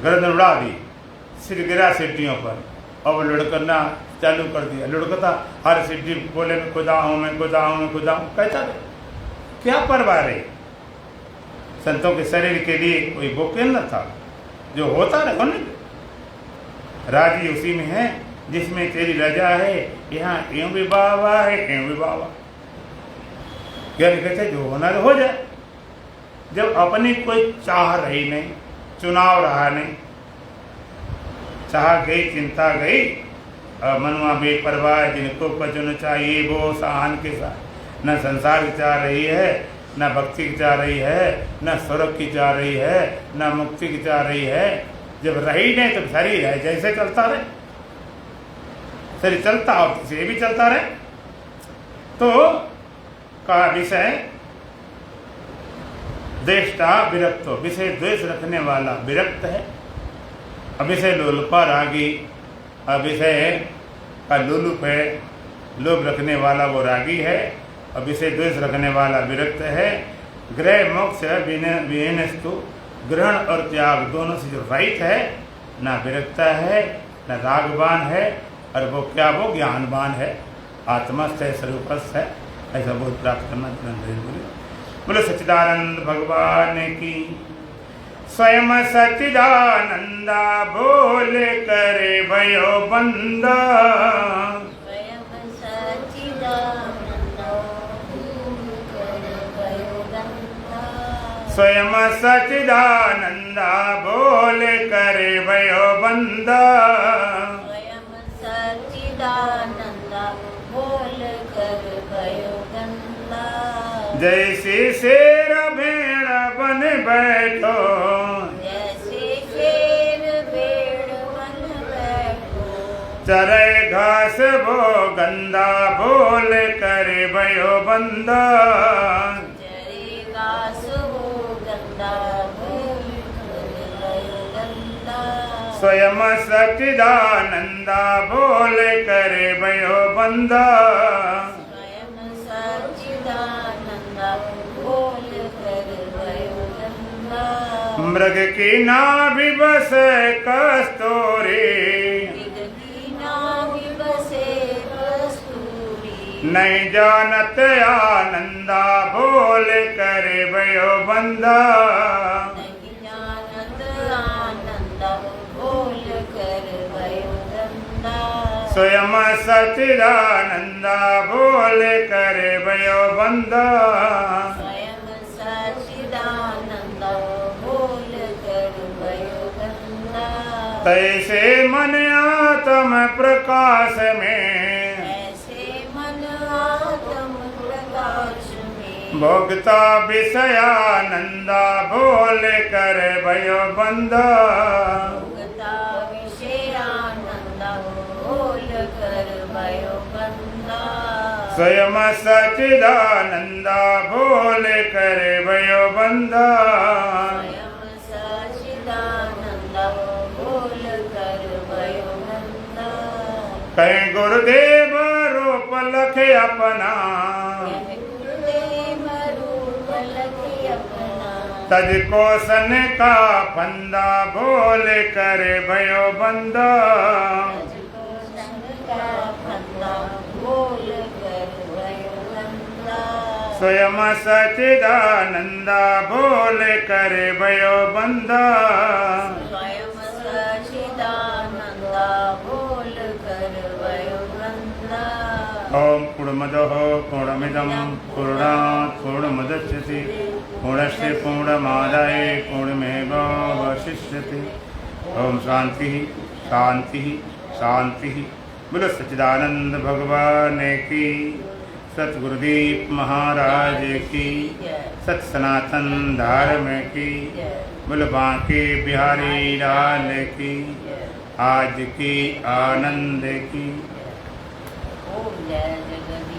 गर्दन उड़ा दी, सिर गिरा सीढ़ियों पर, अब लुढ़कना चालू कर दिया। लुढ़कता हर सीढ़ी बोले मैं खुदा हूं, मैं खुदा हूं, मैं खुदा हूं कहता रहे। क्या परवाह रही? संतों के शरीर के लिए कोई बोकेल न था, जो होता रहे होने दे। राजी उसी में है जिसमें तेरी रजा है। यहाँ यूं भी बाबा है, यूं भी बाबा। ज्ञानी कहते जो होना है हो जाए। जब अपनी कोई चाह रही नहीं, चुनाव रहा नहीं, चाह गई, चिंता गई, मनुआ बेपरवाह, जिनको कजुन चाहिए वो साहन के साथ, न संसार की चाह रही है, न भक्ति की चाह रही है, न स्वर्ग की चाह रही है, न मुक्ति की चाह रही है। जब रही नहीं तो शरीर है जैसे चलता रहे, शरीर चलता और किसी भी चलता रहे। तो का विषय द्वेष्टा विरक्त हो, विषय द्वेष रखने वाला विरक्त है। अविषय लोलुपा रागी, अविषय का लोलुप है, लोभ रखने वाला वो रागी है, और विषय द्वेष रखने वाला विरक्त है। ग्रह मोक्ष विहीनस्तु, ग्रहण और त्याग दोनों से जो रहित है, ना विरक्ता है न रागवान है, और वो क्या वो ज्ञानवान है, आत्मस्थ है, स्वरूपस्थ है। ऐसा बोध प्राप्त करना बोले। बोलो सच्चिदानंद भगवान की। स्वयं सच्चिदानंदा बोल करे भयो बंदा, स्वयं सच्चिदानंदा बोल करे भयो बंदा, स्वयं सच्चिदानंदा बोल करे भयो बंदा, स्वयं सच्चिदानंदा बोल कर भयो बंदा। जैसे शेर भेड़ बन बैठो, जैसे शेर भेड़ बन बैठो, चरे घास वो गंदा बोल करे भयो बंदा, चरेगा सुबो गंदा बोल कर भयो गंदा। स्वयं सच्चिदानंदा बोल करे भयो बंदा, स्वयं सच्चिदानंदा बोल कर भयो गंदा। मृग की नाभि बस कस्तूरी, मृग की नाभि बसे कस्तूरी, नहीं जानत आनंदा बोल करे भयो बंदा, नहीं जानत आनंदा बोल कर भयो गंदा। स्वयं सच्चिदानंदा बोल करे भयो बंदा, स्वयं सच्चिदानंदा बोल कर भयो गंदा। तैसे मन आत्म प्रकाश में, ऐसे मन आत्म प्रकाश में, भोगता विषयानंदा बोल करे भयो बंदा, भोगता विषयानंदा बोल कर भयो बंदा। स्वयं सच्चिदानंदा बोल करे भयो बंदा, स्वयं सच्चिदानंदा बोल कर भयो बंदा। कहीं गुरुदेव रूप लखे अपना, कह गुरुदेव रूप लखे अपना, तज को सन का फंदा बोल करे भयो बंदा, तुझको संग का फंदा बोल कर भयो बंदा। स्वयं सच्चिदानंदा बोल करे भयो बंदा, स्वयं सच्चिदानंदा बोल कर भयो बंदा। ओम पूर्णमदः पूर्णमिदं पूर्णात् पूर्णमुदच्यते पूर्णस्य पूर्णमादाय पूर्णमेवावशिष्यते। ओम शांति शांति शांति। बोलो सच्चिदानंद भगवान की, सतगुरुदेव महाराज की, सत सनातन धर्म की, बोलो बांके बिहारी लाल की, आज की आनंद की। ओम जय जगदीश।